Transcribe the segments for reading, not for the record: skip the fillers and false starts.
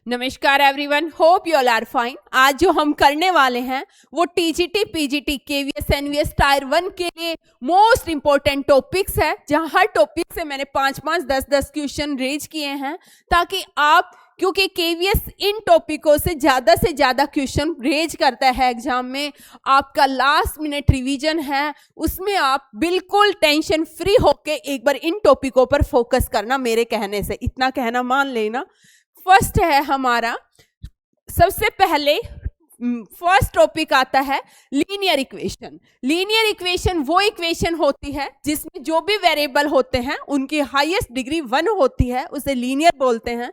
नमस्कार everyone, hope you all are fine. आज जो हम करने वाले हैं वो TGT, PGT, KVS, NVS tier 1 के लिए मोस्ट इंपॉर्टेंट टॉपिक्स है, जहां हर टॉपिक से मैंने 5-5, 10-10 क्वेश्चन रेज किए हैं ताकि आप, क्योंकि केवीएस इन टॉपिकों से ज़्यादा क्वेश्चन रेज करता है एग्जाम में, आपका लास्ट मिनट रिवीजन है, उसमें आप बिल्कुल टेंशन फ्री होके एक बार इन टॉपिकों पर फोकस करना। मेरे कहने से इतना कहना मान लेना। फर्स्ट है हमारा, सबसे पहले फर्स्ट टॉपिक आता है लीनियर इक्वेशन। लीनियर इक्वेशन वो इक्वेशन होती है जिसमें जो भी वेरिएबल होते हैं उनकी हाईएस्ट डिग्री 1 होती है, उसे लीनियर बोलते हैं।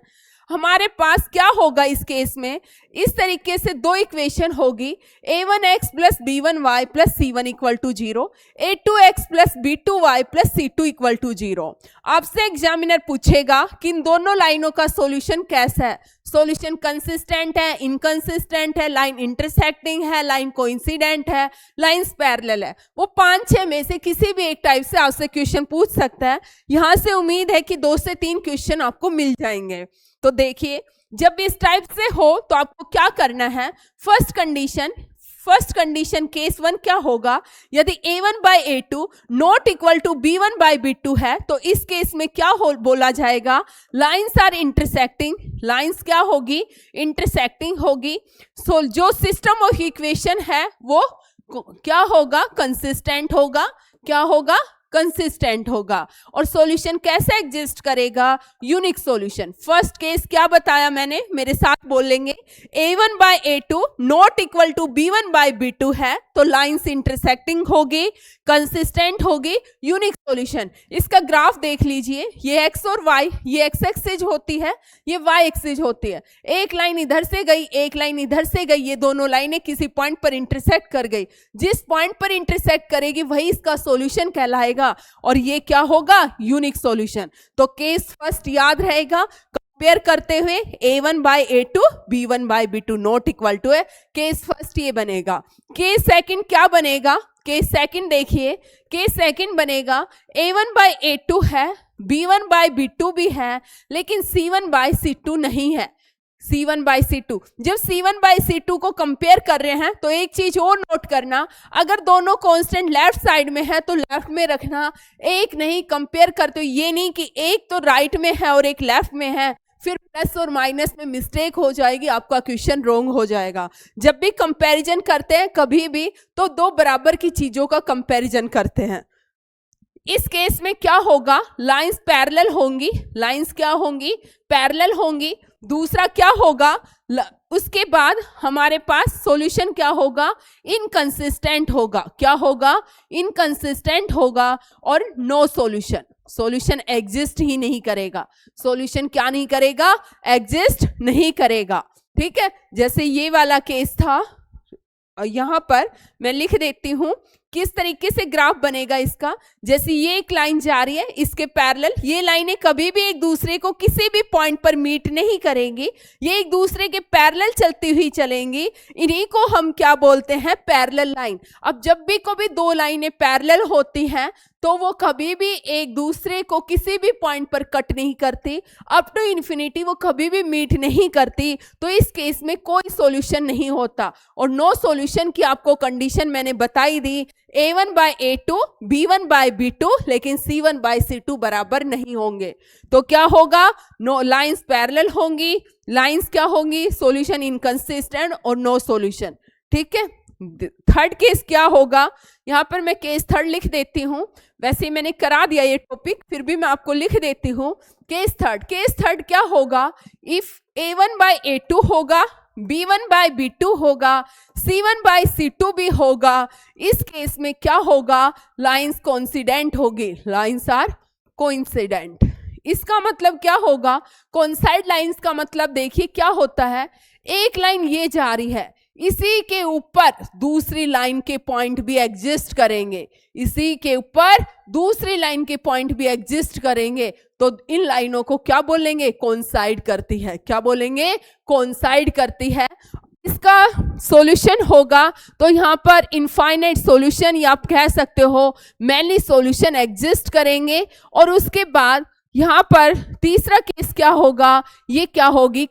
हमारे पास क्या होगा इस केस में, इस तरीके से दो इक्वेशन होगी, a1x plus b1y plus c1 equal to 0, a2x plus b2y plus c2 equal to 0। आपसे एग्जामिनर पूछेगा कि इन दोनों लाइनों का सॉल्यूशन कैसा है। सॉल्यूशन कंसिस्टेंट है, इनकंसिस्टेंट है, लाइन इंटरसेक्टिंग है, लाइन कोइंसिडेंट है, लाइंस पैरेलल है। वो 5-6 में से किसी भी एक टाइप से आपसे क्वेश्चन पूछ सकता है। यहां से उम्मीद है कि 2 से 3 क्वेश्चन आपको मिल जाएंगे। तो देखिए, जब इस टाइप से हो तो आपको क्या करना है। फर्स्ट कंडीशन केस 1 क्या होगा, यदि a1 by a2 not equal to b1 by b2 है तो इस केस में क्या बोला जाएगा, लाइंस आर इंटरसेक्टिंग। लाइंस क्या होगी, इंटरसेक्टिंग होगी। सो जो सिस्टम ऑफ इक्वेशन है वो क्या होगा, कंसिस्टेंट होगा। क्या होगा, कंसिस्टेंट होगा। और सॉल्यूशन कैसे एग्जिस्ट करेगा, यूनिक सॉल्यूशन। फर्स्ट केस क्या बताया मैंने, मेरे साथ बोलेंगे, a1 by a2 not equal to b1 by b2 है तो लाइंस इंटरसेक्टिंग होगी, कंसिस्टेंट होगी, यूनिक सॉल्यूशन। इसका ग्राफ देख लीजिए, ये x और y, ये x एक्सिस होती है, ये y एक्सिस होती है। एक लाइन इधर से गई, एक लाइन इधर से गई, ये दोनों लाइनें किसी पॉइंट पर इंटरसेक्ट कर गई। जिस पॉइंट पर इंटरसेक्ट करेगी वही इसका सॉल्यूशन कहलाएगा और ये क्या होगा, यूनिक सॉल्यूशन। तो केस फर्स्ट याद रहेगा, कंपेयर करते हुए a1 by a2 b1 by b2 not equal to है। केस फर्स्ट ये बनेगा। केस सेकंड क्या बनेगा, केस सेकंड देखिए, केस सेकंड बनेगा a1 बाई a2 है, b1 बाई b2 भी है, लेकिन c1 बाई c2 नहीं है। C1 बाई C2, जब C1 बाई C2 को कंपेयर कर रहे हैं तो एक चीज और नोट करना, अगर दोनों कांस्टेंट लेफ्ट साइड में है तो लेफ्ट में रखना, एक नहीं कंपेयर करते हो। ये नहीं कि एक तो राइट में है और एक लेफ्ट में है, फिर प्लस और माइनस में मिस्टेक हो जाएगी, आपका क्वेश्चन रॉन्ग हो जाएगा। जब भी कंपैरिजन करते हैं कभी भी तो दो बराबर की चीजों का कंपैरिजन करते हैं। इस केस में क्या होगा, लाइंस पैरेलल होंगी। लाइंस क्या होंगी, पैरेलल होंगी। दूसरा क्या होगा, उसके बाद हमारे पास सॉल्यूशन क्या होगा, इनकंसिस्टेंट होगा। क्या होगा, इनकंसिस्टेंट होगा और नो सॉल्यूशन। सॉल्यूशन एग्जिस्ट ही नहीं करेगा। सॉल्यूशन क्या नहीं करेगा, एग्जिस्ट नहीं करेगा। ठीक है, जैसे ये वाला केस था, यहां पर मैं लिख देती हूं किस तरीके से ग्राफ बनेगा इसका। जैसे ये एक लाइन जा रही है, इसके पैरेलल, ये लाइनें कभी भी एक दूसरे को किसी भी पॉइंट पर मीट नहीं करेंगी, ये एक दूसरे के पैरेलल चलती हुई चलेंगी। इन्हीं को हम क्या बोलते हैं, पैरेलल लाइन। अब जब भी कभी दो लाइनें पैरेलल होती हैं तो वो कभी भी एक दूसरे को किसी भी पॉइंट पर कट नहीं करती, अप टू इन्फिनिटी वो कभी भी मीट नहीं करती। तो इस केस में कोई सॉल्यूशन नहीं होता। और नो सॉल्यूशन की आपको कंडीशन मैंने बताई दी, a1 by a2 b1 by b2, लेकिन c1 बाई c2 बराबर नहीं होंगे। तो क्या होगा, नो लाइंस पैरेलल होंगी, लाइंस क्या होंगी, सॉल्यूशन इनकंसिस्टेंट और नो सॉल्यूशन। ठीक है, थर्ड केस क्या होगा, यहां पर मैं केस थर्ड लिख देती हूं। वैसे मैंने करा दिया ये टॉपिक, फिर भी मैं आपको लिख देती हूं। केस थर्ड क्या होगा, इफ a1 बाई a2 होगा, b1 बाई b2 होगा, c1 बाई c2 भी होगा, इस केस में क्या होगा, लाइंस कोइंसिडेंट होगी। Lines are coincident. इसका मतलब क्या होगा, कोइंसाइड लाइंस का मतलब देखिए क्या होता है, एक लाइन ये जा रही है, इसी के ऊपर दूसरी लाइन के पॉइंट भी एग्जिस्ट करेंगे, इसी के ऊपर दूसरी लाइन के पॉइंट भी एग्जिस्ट करेंगे, तो इन लाइनों को क्या बोलेंगे, कोइंसाइड करती है। क्या बोलेंगे, कोइंसाइड करती है। इसका सॉल्यूशन होगा तो यहाँ पर इनफाइनाइट सॉल्यूशन या आप कह सकते हो मैनी सॉल्यूशन एग्जिस्ट करेंगे। और उसके बाद यहाँ पर तीसरा केस क्या होगा, ये क्या होगी,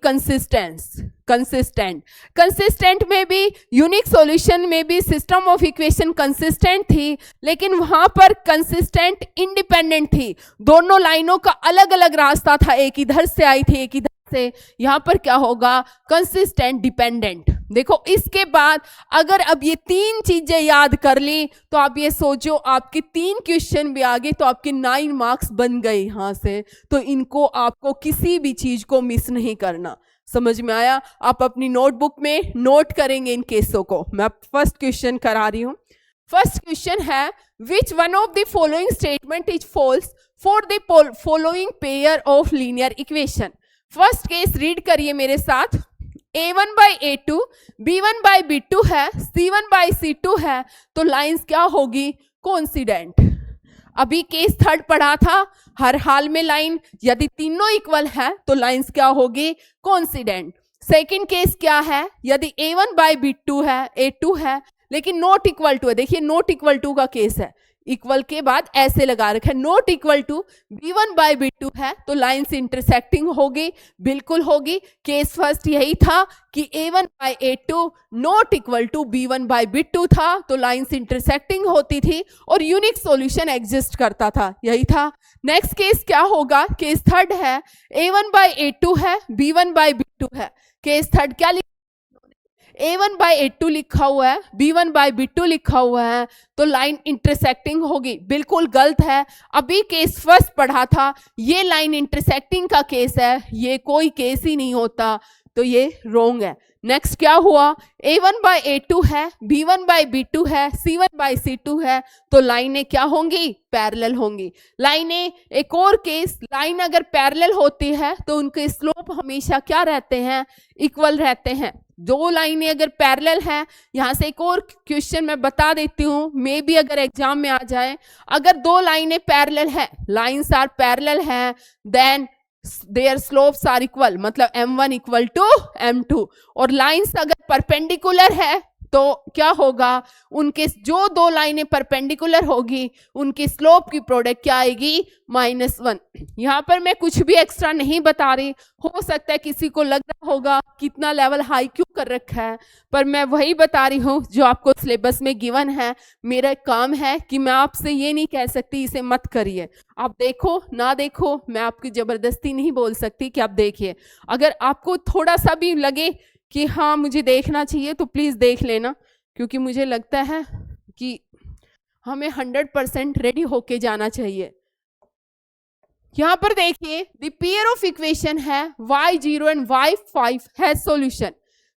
कंसिस्टेंट में भी यूनिक सॉल्यूशन में भी सिस्टम ऑफ इक्वेशन कंसिस्टेंट थी, लेकिन वहां पर कंसिस्टेंट इंडिपेंडेंट थी, दोनों लाइनों का अलग अलग रास्ता था, एक इधर से आई थी एक इधर से। यहां पर क्या होगा, कंसिस्टेंट डिपेंडेंट। देखो इसके बाद अगर अब ये तीन चीजें याद कर ली तो आप ये सोचो आपके 3 क्वेश्चन भी आ गए तो आपके 9 मार्क्स बन गए यहां से। तो इनको आपको किसी भी चीज को मिस नहीं करना। समझ में आया? आप अपनी नोटबुक में नोट करेंगे इन केसों को। मैं फर्स्ट क्वेश्चन करा रही हूं। फर्स्ट क्वेश्चन है, which one of the following statement is false for the following pair of linear equation. First case read करिए मेरे साथ। A1 by A2, B1 by B2 है, C1 बाई C2 है, तो लाइंस क्या होगी, कोइंसिडेंट। अभी केस थर्ड पढ़ा था, हर हाल में लाइन यदि तीनों इक्वल है तो लाइंस क्या होगी, कोइंसिडेंट। सेकंड केस क्या है, यदि A1 बाई B2 है, A2 है, लेकिन नॉट इक्वल टू है। देखिए नॉट इक्वल टू का केस है, इक्वल के बाद ऐसे लगा रखा है, not equal to B1 by B2 है, तो लाइंस इंटरसेक्टिंग होगी, बिल्कुल होगी। केस फर्स्ट यही था कि A1 by A2 not equal to B1 by B2 था, तो लाइंस इंटरसेक्टिंग होती थी और यूनिक सॉल्यूशन एग्जिस्ट करता था, यही था। नेक्स्ट केस क्या होगा, केस थर्ड है, A1 बाई A2 है, B1 बाई B2 है। केस थर्ड क्या A1 बाई A2 लिखा हुआ है, B1 बाई B2 लिखा हुआ है, तो लाइन इंटरसेक्टिंग होगी, बिल्कुल गलत है। अभी केस फर्स्ट पढ़ा था, ये लाइन इंटरसेक्टिंग का केस है, ये कोई केस ही नहीं होता, तो ये रॉन्ग है। नेक्स्ट क्या हुआ, A1 बाई A2 है, B1 बाई B2 है, C1 बाई C2 है, तो लाइनें क्या होंगी, पैरेलल होंगी। लाइनें, एक और केस, लाइन अगर पैरेलल होती है तो उनके स्लोप हमेशा क्या रहते हैं, इक्वल रहते हैं। दो लाइनें अगर पैरेलल हैं, यहां से एक और क्वेश्चन मैं बता देती हूं, मे बी अगर एग्जाम में आ जाए, अगर दो लाइनें पैरेलल है, लाइन्स आर पैरेलल है, then their slopes are equal, मतलब m1 इक्वल टू m2। और लाइन्स अगर परपेंडिकुलर है तो क्या होगा, उनके जो दो लाइनें परपेंडिकुलर होगी उनकी स्लोप की प्रोडक्ट क्या आएगी, -1। यहाँ पर मैं कुछ भी एक्स्ट्रा नहीं बता रही, हो सकता है किसी को लग रहा होगा कितना लेवल हाई क्यों कर रखा है, पर मैं वही बता रही हूँ जो आपको सिलेबस में गिवन है। मेरा काम है कि मैं आपसे ये नहीं कह सकती इसे मत करिए, आप देखो ना देखो, मैं आपकी जबरदस्ती नहीं बोल सकती कि आप देखिए। अगर आपको थोड़ा सा भी लगे कि हाँ मुझे देखना चाहिए तो प्लीज देख लेना, क्योंकि मुझे लगता है कि हमें 100% रेडी होके जाना चाहिए। यहां पर देखिए, द पेयर ऑफ इक्वेशन है y0 एंड y5 है सॉल्यूशन।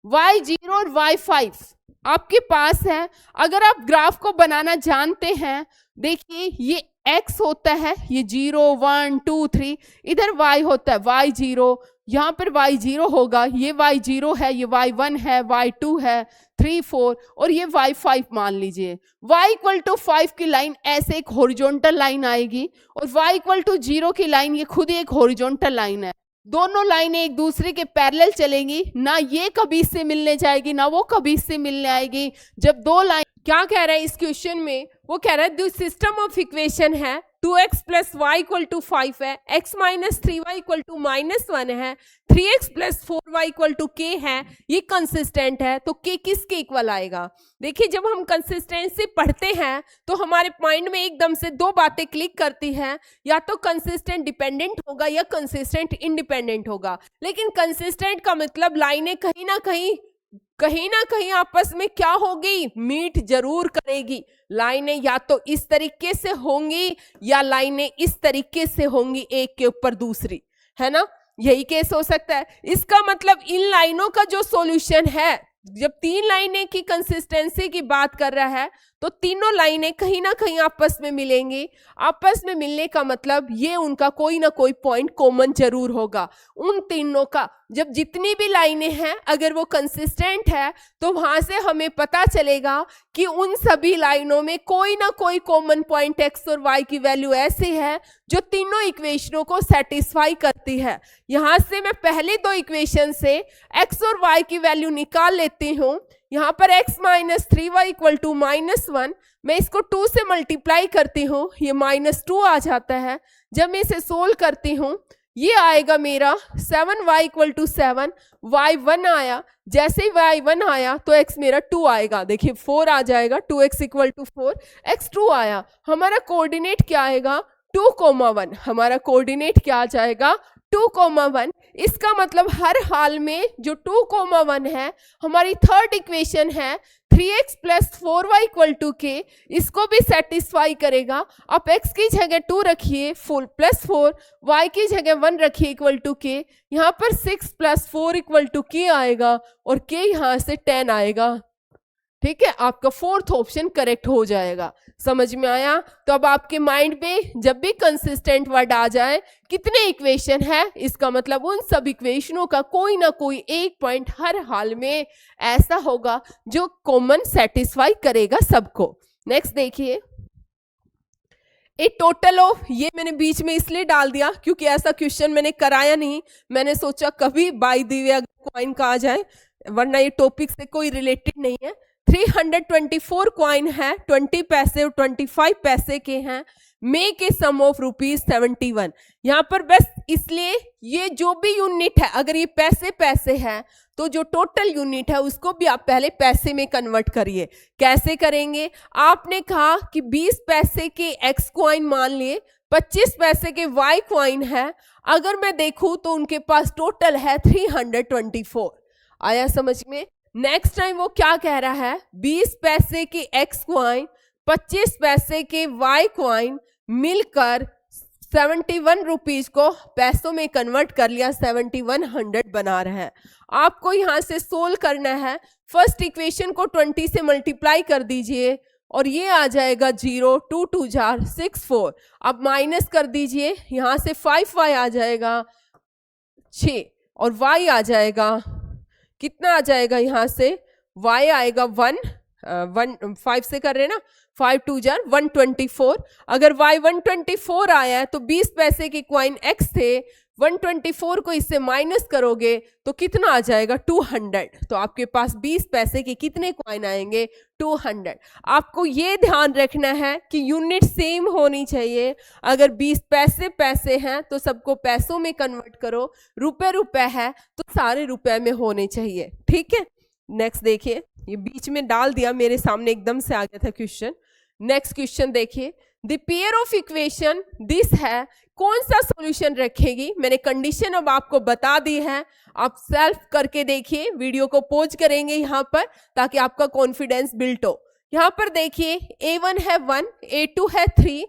y0 और y5 आपके पास है। अगर आप ग्राफ को बनाना जानते हैं, देखिए ये x होता है, ये 0 1 2 3, इधर y होता है y0, यहाँ पर y0 होगा, ये y0 है, ये y1 है, y2 है, 3 4 और ये y5 मान लीजिए। y इक्वल टू 5 की लाइन ऐसे एक हॉरिजॉन्टल लाइन आएगी और y इक्वल टू 0 की लाइन ये खुद ही एक हॉरिजॉन्टल लाइन है। दोनों लाइनें एक दूसरे के पैरेलल चलेंगी, ना ये कभी इससे मिलने जाएगी ना वो कभी इससे मिलने आएगी। जब दो लाइन, क्या कह रहा है इस क्वेश्चन में, वो कह रहा है द सिस्टम ऑफ इक्वेशन है 2x plus Y equal to 5 है, x minus 3y equal to -1 है, 3x plus 4y equal to k है, ये कंसिस्टेंट है, तो k किसके इक्वल आएगा। देखिए जब हम कंसिस्टेंसी पढ़ते हैं तो हमारे माइंड में एकदम से दो बातें क्लिक करती हैं, या तो कंसिस्टेंट डिपेंडेंट होगा या कंसिस्टेंट इंडिपेंडेंट होगा। लेकिन कंसिस्टेंट का मतलब लाइनें कहीं ना कहीं आपस में क्या होगी, मीट जरूर करेगी। लाइनें या तो इस तरीके से होंगी या लाइनें इस तरीके से होंगी, एक के ऊपर दूसरी, है ना, यही केस हो सकता है। इसका मतलब इन लाइनों का जो सॉल्यूशन है, जब तीन लाइनें की कंसिस्टेंसी की बात कर रहा है तो तीनों लाइनें कहीं ना कहीं आपस में मिलेंगी। आपस में मिलने का मतलब ये उनका कोई ना कोई पॉइंट कॉमन जरूर होगा उन तीनों का। जब जितनी भी लाइनें हैं अगर वो कंसिस्टेंट है तो वहां से हमें पता चलेगा कि उन सभी लाइनों में कोई ना कोई कॉमन पॉइंट x और y की वैल्यू ऐसी है जो तीनों इक्वेशनों को सेटिस्फाई करती है। यहां से मैं पहले दो इक्वेशन से x और y की वैल्यू निकाल लेती हूं। यहाँ पर x minus 3y equal to -1, मैं इसको 2 से मल्टीप्लाई करती हूँ, ये -2 आ जाता है। जब मैं इसे सोल्व करती हूँ, ये आएगा मेरा 7y = 7, y 1 आया। जैसे ही y 1 आया तो x मेरा 2 आएगा। देखिए 4 आ जाएगा, 2x = 4, x 2 आया। हमारा कोऑर्डिनेट क्या आएगा? 2,1। हमारा कोऑर्डिनेट क्या आ जाएगा? 2,1। इसका मतलब हर हाल में जो 2,1 है हमारी थर्ड इक्वेशन है 3x + 4y = k, इसको भी सेटिस्फाई करेगा। आप x की जगह 2 रखिए +4, y की जगह 1 रखिए = k। यहाँ पर 6 + 4 = k आएगा और k यहाँ से 10 आएगा। ठीक है, आपका फोर्थ ऑप्शन करेक्ट हो जाएगा। समझ में आया? तो अब आपके माइंड में जब भी कंसिस्टेंट वर्ड आ जाए, कितने इक्वेशन है, इसका मतलब उन सब इक्वेशनों का कोई ना कोई एक पॉइंट हर हाल में ऐसा होगा जो कॉमन सेटिस्फाई करेगा सबको। नेक्स्ट देखिए, ए टोटल ऑफ, ये मैंने बीच में इसलिए डाल दिया क्योंकि ऐसा क्वेश्चन मैंने कराया नहीं। मैंने सोचा कभी बाय द वे अगर कॉइन का आ जाए, वरना ये टॉपिक से कोई रिलेटेड नहीं है। 324 कॉइन है, 20 पैसे और 25 पैसे के हैं। Make a sum of ₹71। यहाँ पर बस इसलिए ये जो भी यूनिट है, अगर ये पैसे पैसे है तो जो टोटल यूनिट है उसको भी आप पहले पैसे में कन्वर्ट करिए। कैसे करेंगे? आपने कहा कि 20 पैसे के x कॉइन मान लिए, 25 पैसे के y कॉइन है। अगर मैं देखूं तो उनके पास टोटल है 324। आया समझ में? नेक्स्ट टाइम वो क्या कह रहा है? 20 पैसे के x कॉइन, 25 पैसे के y कॉइन मिलकर 71 रुपीज को पैसों में कन्वर्ट कर लिया, 7100 बना रहा है। आपको यहां से सोल्व करना है। फर्स्ट इक्वेशन को 20 से मल्टीप्लाई कर दीजिए और ये आ जाएगा 0, 2 2 जार 6 4। अब माइनस कर दीजिए, यहां से 5y आ जाएगा 6 और y आ जाएगा कितना? आ जाएगा यहाँ से y आएगा 5 से कर रहे हैं ना, 5 2 जार 124। अगर y 124 आया है तो 20 पैसे के कॉइन x थे, 124 को इससे माइनस करोगे तो कितना आ जाएगा? 200। तो आपके पास 20 पैसे के कितने कॉइन आएंगे? 200। आपको ये ध्यान रखना है कि यूनिट सेम होनी चाहिए। अगर 20 पैसे पैसे हैं तो सबको पैसों में कन्वर्ट करो, रुपए रुपए है तो सारे रुपए में होने चाहिए। ठीक है, नेक्स्ट देखिए, ये बीच में डाल दिया, मेरे सामने एकदम से आ गया था क्वेश्चन। नेक्स्ट क्वेश्चन देखिए, the pair of equation this है, कौन सा सॉल्यूशन रखेगी? मैंने कंडीशन अब आपको बता दी है, आप सेल्फ करके देखिए। वीडियो को पॉज करेंगे यहाँ पर ताकि आपका कॉन्फिडेंस बिल्ड हो। यहाँ पर देखिए, A1 है 1, A2 है 3,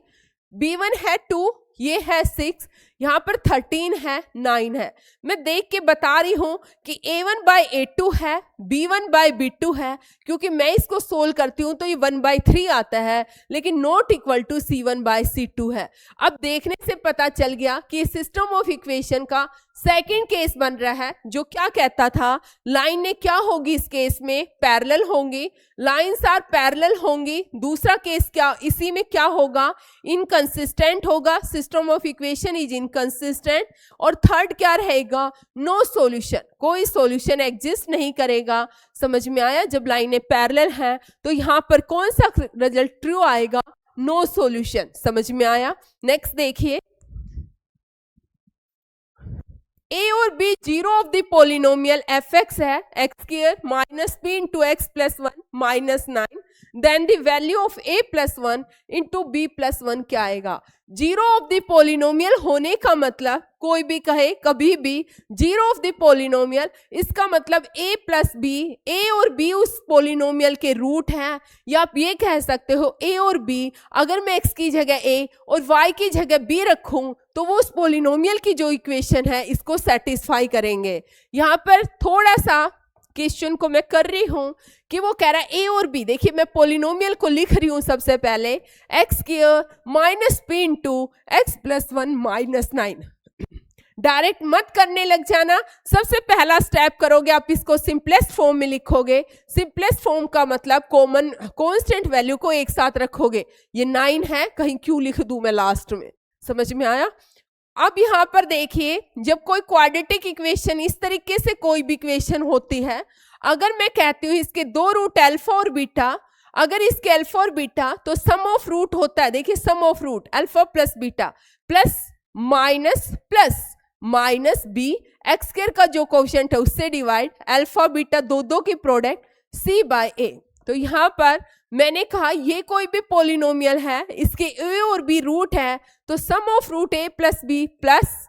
B1 है 2, ये है 6, यहाँ पर 13 है, 9 है। मैं देख के बता रही हूं कि A1/A2 है, B1/B2 है, क्योंकि मैं इसको सोल्व करती हूं तो ये 1/3 आता है, लेकिन नॉट इक्वल टू C1/C2 है। अब देखने से पता चल गया कि सिस्टम ऑफ इक्वेशन का सेकंड केस बन रहा है, जो क्या कहता था, लाइन ने क्या होगी इस केस में? पैरेलल होंगी, लाइंस आर पैरेलल होंगी। दूसरा केस क्या, इसी में क्या होगा? इनकंसिस्टेंट होगा, system of equation is inconsistent. और थर्ड क्या रहेगा? नो सॉल्यूशन, कोई सॉल्यूशन एग्जिस्ट नहीं करेगा। समझ में आया? जब लाइनें पैरेलल हैं तो यहां पर कौन सा रिजल्ट ट्रू आएगा? No solution. समझ में आया? नेक्स्ट देखिए, A और B zero of the polynomial fx है, x² minus p into x plus 1 minus 9, then the value of a plus 1 into b plus 1 क्या आएगा? जीरो ऑफ द पोलिनोमियल होने का मतलब, कोई भी कहे कभी भी जीरो ऑफ द पोलिनोमियल, इसका मतलब a प्लस b, a और b उस पोलिनोमियल के रूट हैं। या आप ये कह सकते हो a और b, अगर मैं x की जगह a और y की जगह b रखूं तो वो उस पोलिनोमियल की जो इक्वेशन है इसको सेटिस्फाई करेंगे। यहाँ पर थोड़ा सा क्वेश्चन को मैं कर रही हूं कि वो कह रहा है a और b। देखिए मैं पोलिनोमियल को लिख रही हूं सबसे पहले, x² minus p into x plus 1 minus 9। Direct मत करने लग जाना, सबसे पहला स्टेप करोगे आप इसको सिंपलेस्ट फॉर्म में लिखोगे। सिंपलेस्ट फॉर्म का मतलब कॉमन कांस्टेंट वैल्यू को एक साथ रखोगे। ये 9 है, कहीं क्यों लिख दूं मैं लास्ट में? समझ में आया? अब यहाँ पर देखिए, जब कोई क्वाड्रेटिक इक्वेशन, इस तरीके से कोई भी इक्वेशन होती है, अगर मैं कहती हूँ इसके दो रूट अल्फा और बीटा, अगर इसके अल्फा और बीटा तो सम ऑफ रूट होता है, देखिए sum of root alpha plus beta plus minus B X square का जो कोएफिशिएंट है उससे डिवाइड अल्फा बीटा दो की प्रोडक्ट सी बाय ए। तो यहाँ पर मैंने कहा ये कोई भी पॉलिनोमियल है, इसके ए और बी रूट है, तो sum of root A plus B plus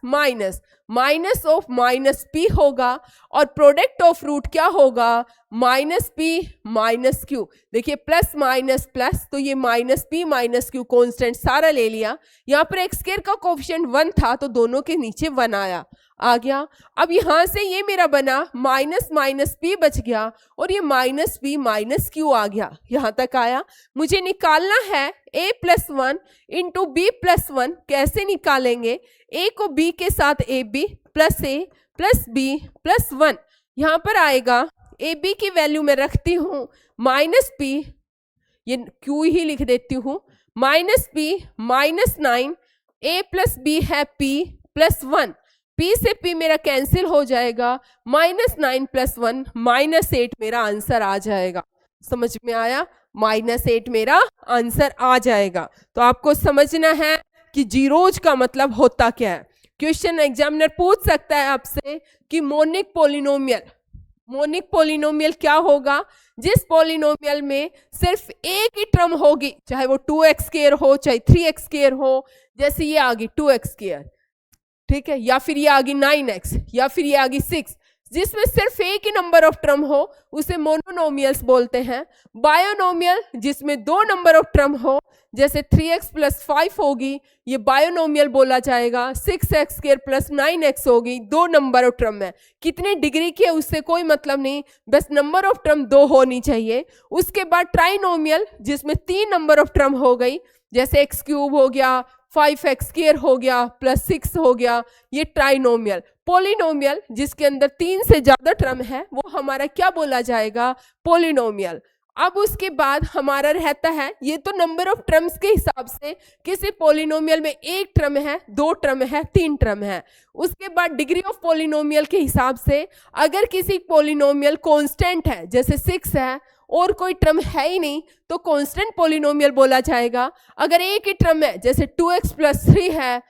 minus of minus P होगा और प्रोडक्ट ऑफ रूट क्या होगा, माइनस पी माइनस क्यू। देखिए प्लस माइनस प्लस, तो ये minus P minus Q constant सारा ले लिया। यहाँ पर एक्स स्क्वायर का कोएफिशिएंट 1 था तो दोनों के नीचे 1 आ गया। अब यहां से ये मेरा बना माइनस पी बच गया और ये माइनस पी माइनस क्यू आ गया, यहां तक आया। मुझे निकालना है a plus 1 into B plus 1। कैसे निकालेंगे, a को b के साथ A B plus A plus B plus 1। यहां पर आएगा ए बी की वैल्यू मैं रखती हूं माइनस पी, ये क्यू ही लिख देती हूं, minus P minus 9, a plus B है p प्लस 1, p से p मेरा कैंसिल हो जाएगा, -9 प्लस 1 -8 मेरा आंसर आ जाएगा। समझ में आया, -8 मेरा आंसर आ जाएगा। तो आपको समझना है कि जीरोज का मतलब होता क्या है। क्वेश्चन एग्जामिनर पूछ सकता है आपसे कि मोनिक पॉलिनोमियल क्या होगा, जिस पॉलिनोमियल में सिर्फ एक ही टर्म होगी, चाहे वो 2x स्क्वायर हो चाहे 3x स्क्वायर हो। जैसे ये आ गई 2x स्क्वायर, ठीक है, या फिर ये आ गई 9x, या फिर ये आ गई 6, जिसमें सिर्फ एक ही नंबर ऑफ टर्म हो उसे मोनोनोमियल्स बोलते हैं। बायोनोमियल जिसमें 2 नंबर ऑफ टर्म हो, जैसे 3x प्लस 5 होगी, ये बायोनोमियल बोला जाएगा। 6x स्क्वायर प्लस 9x होगी, 2 नंबर ऑफ टर्म है, कितने डिग्री की है उससे कोई मतलब नहीं, बस नंबर ऑफ टर्म 2 होनी चाहिए। उसके बाद ट्राइनोमियल जिसमें 3 नंबर ऑफ टर्म हो गई, जैसे x क्यूब हो गया, 5x स्क्वायर हो गया प्लस 6 हो गया, ये ट्राइनोमियल। पॉलिनोमियल जिसके अंदर 3 से ज्यादा टर्म है वो हमारा क्या बोला जाएगा, पॉलिनोमियल। अब उसके बाद हमारा रहता है, ये तो नंबर ऑफ टर्म्स के हिसाब से किसी पॉलिनोमियल में 1 टर्म है, 2 टर्म है, 3 टर्म है। उसके बाद डिग्री ऑफ पॉलिनोमियल के हिसाब से अगर किसी पॉलिनोमियल कांस्टेंट है, जैसे 6 है और कोई टर्म है ही नहीं, तो कांस्टेंट पॉलिनोमियल बोला जाएगा। अगर एक ही टर्म है, जैसे 2x प्लस 3 है,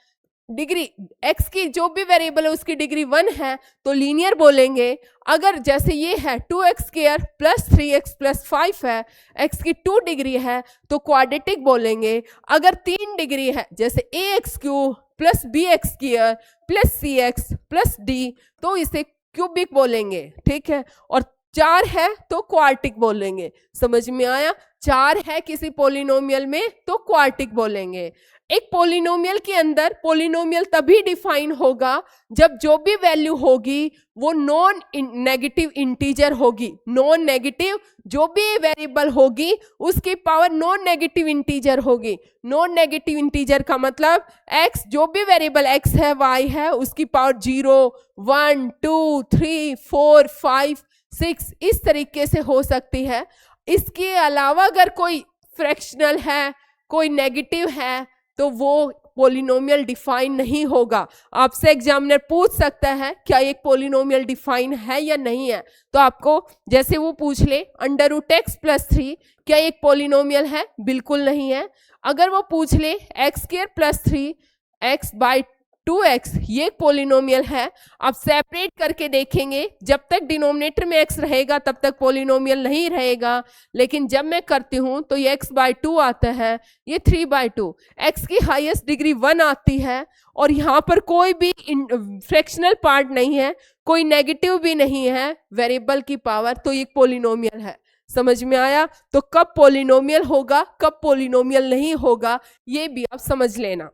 डिग्री x की जो भी वेरिएबल है उसकी डिग्री 1 है, तो लीनियर बोलेंगे। अगर जैसे ये है 2x square plus 3x plus 5 है, x की 2 डिग्री है, तो क्वाड्रेटिक बोलेंगे। अगर 3 डिग्री है, जैसे ax cube plus bx square plus cx plus d, तो इसे क्यूबिक बोलेंगे, ठीक है। और 4 है तो क्वार्टिक बोलेंगे। समझ में आया, 4 है किसी पॉलिनोमियल में तो क्वार्टिक बोलेंगे। एक पॉलिनोमियल के अंदर पॉलिनोमियल तभी डिफाइन होगा जब जो भी वैल्यू होगी वो नॉन नेगेटिव इंटीजर होगी। नॉन नेगेटिव जो भी वेरिएबल होगी उसकी पावर नॉन नेगेटिव इंटीजर होगी। नॉन नेगेटिव इंटीजर का मतलब x, जो भी वेरिएबल x है, y है, उसकी पावर 0, 1, 2, 3, 4, 5, 6 इस तरीके से हो सकती है। इसके अलावा अगर कोई फ्रैक्शनल है, कोई नेगेटिव है, तो वो पॉलिनोमियल डिफाइन नहीं होगा। आपसे एग्जामिनर पूछ सकता है क्या एक पॉलिनोमियल डिफाइन है या नहीं है, तो आपको जैसे वो पूछ ले √x प्लस 3 क्या एक पॉलिनोमियल है, बिल्कुल नहीं है। अगर वो पूछ ले x square plus 3x by 2x ये एक पॉलिनोमियल है। आप सेपरेट करके देखेंगे, जब तक डिनोमिनेटर में x रहेगा तब तक पॉलिनोमियल नहीं रहेगा, लेकिन जब मैं करती हूं तो ये x/2 आता है, ये 3/2। x की हाईएस्ट डिग्री 1 आती है और यहाँ पर कोई भी फ्रैक्शनल पार्ट नहीं है, कोई नेगेटिव भी नहीं है वेरिएबल की पावर, तो ये पॉलिनोमियल है। समझ में आया, तो कब पॉलिनोमियल होगा कब पॉलिनोमियल नहीं होगा ये भी आप समझ लेना।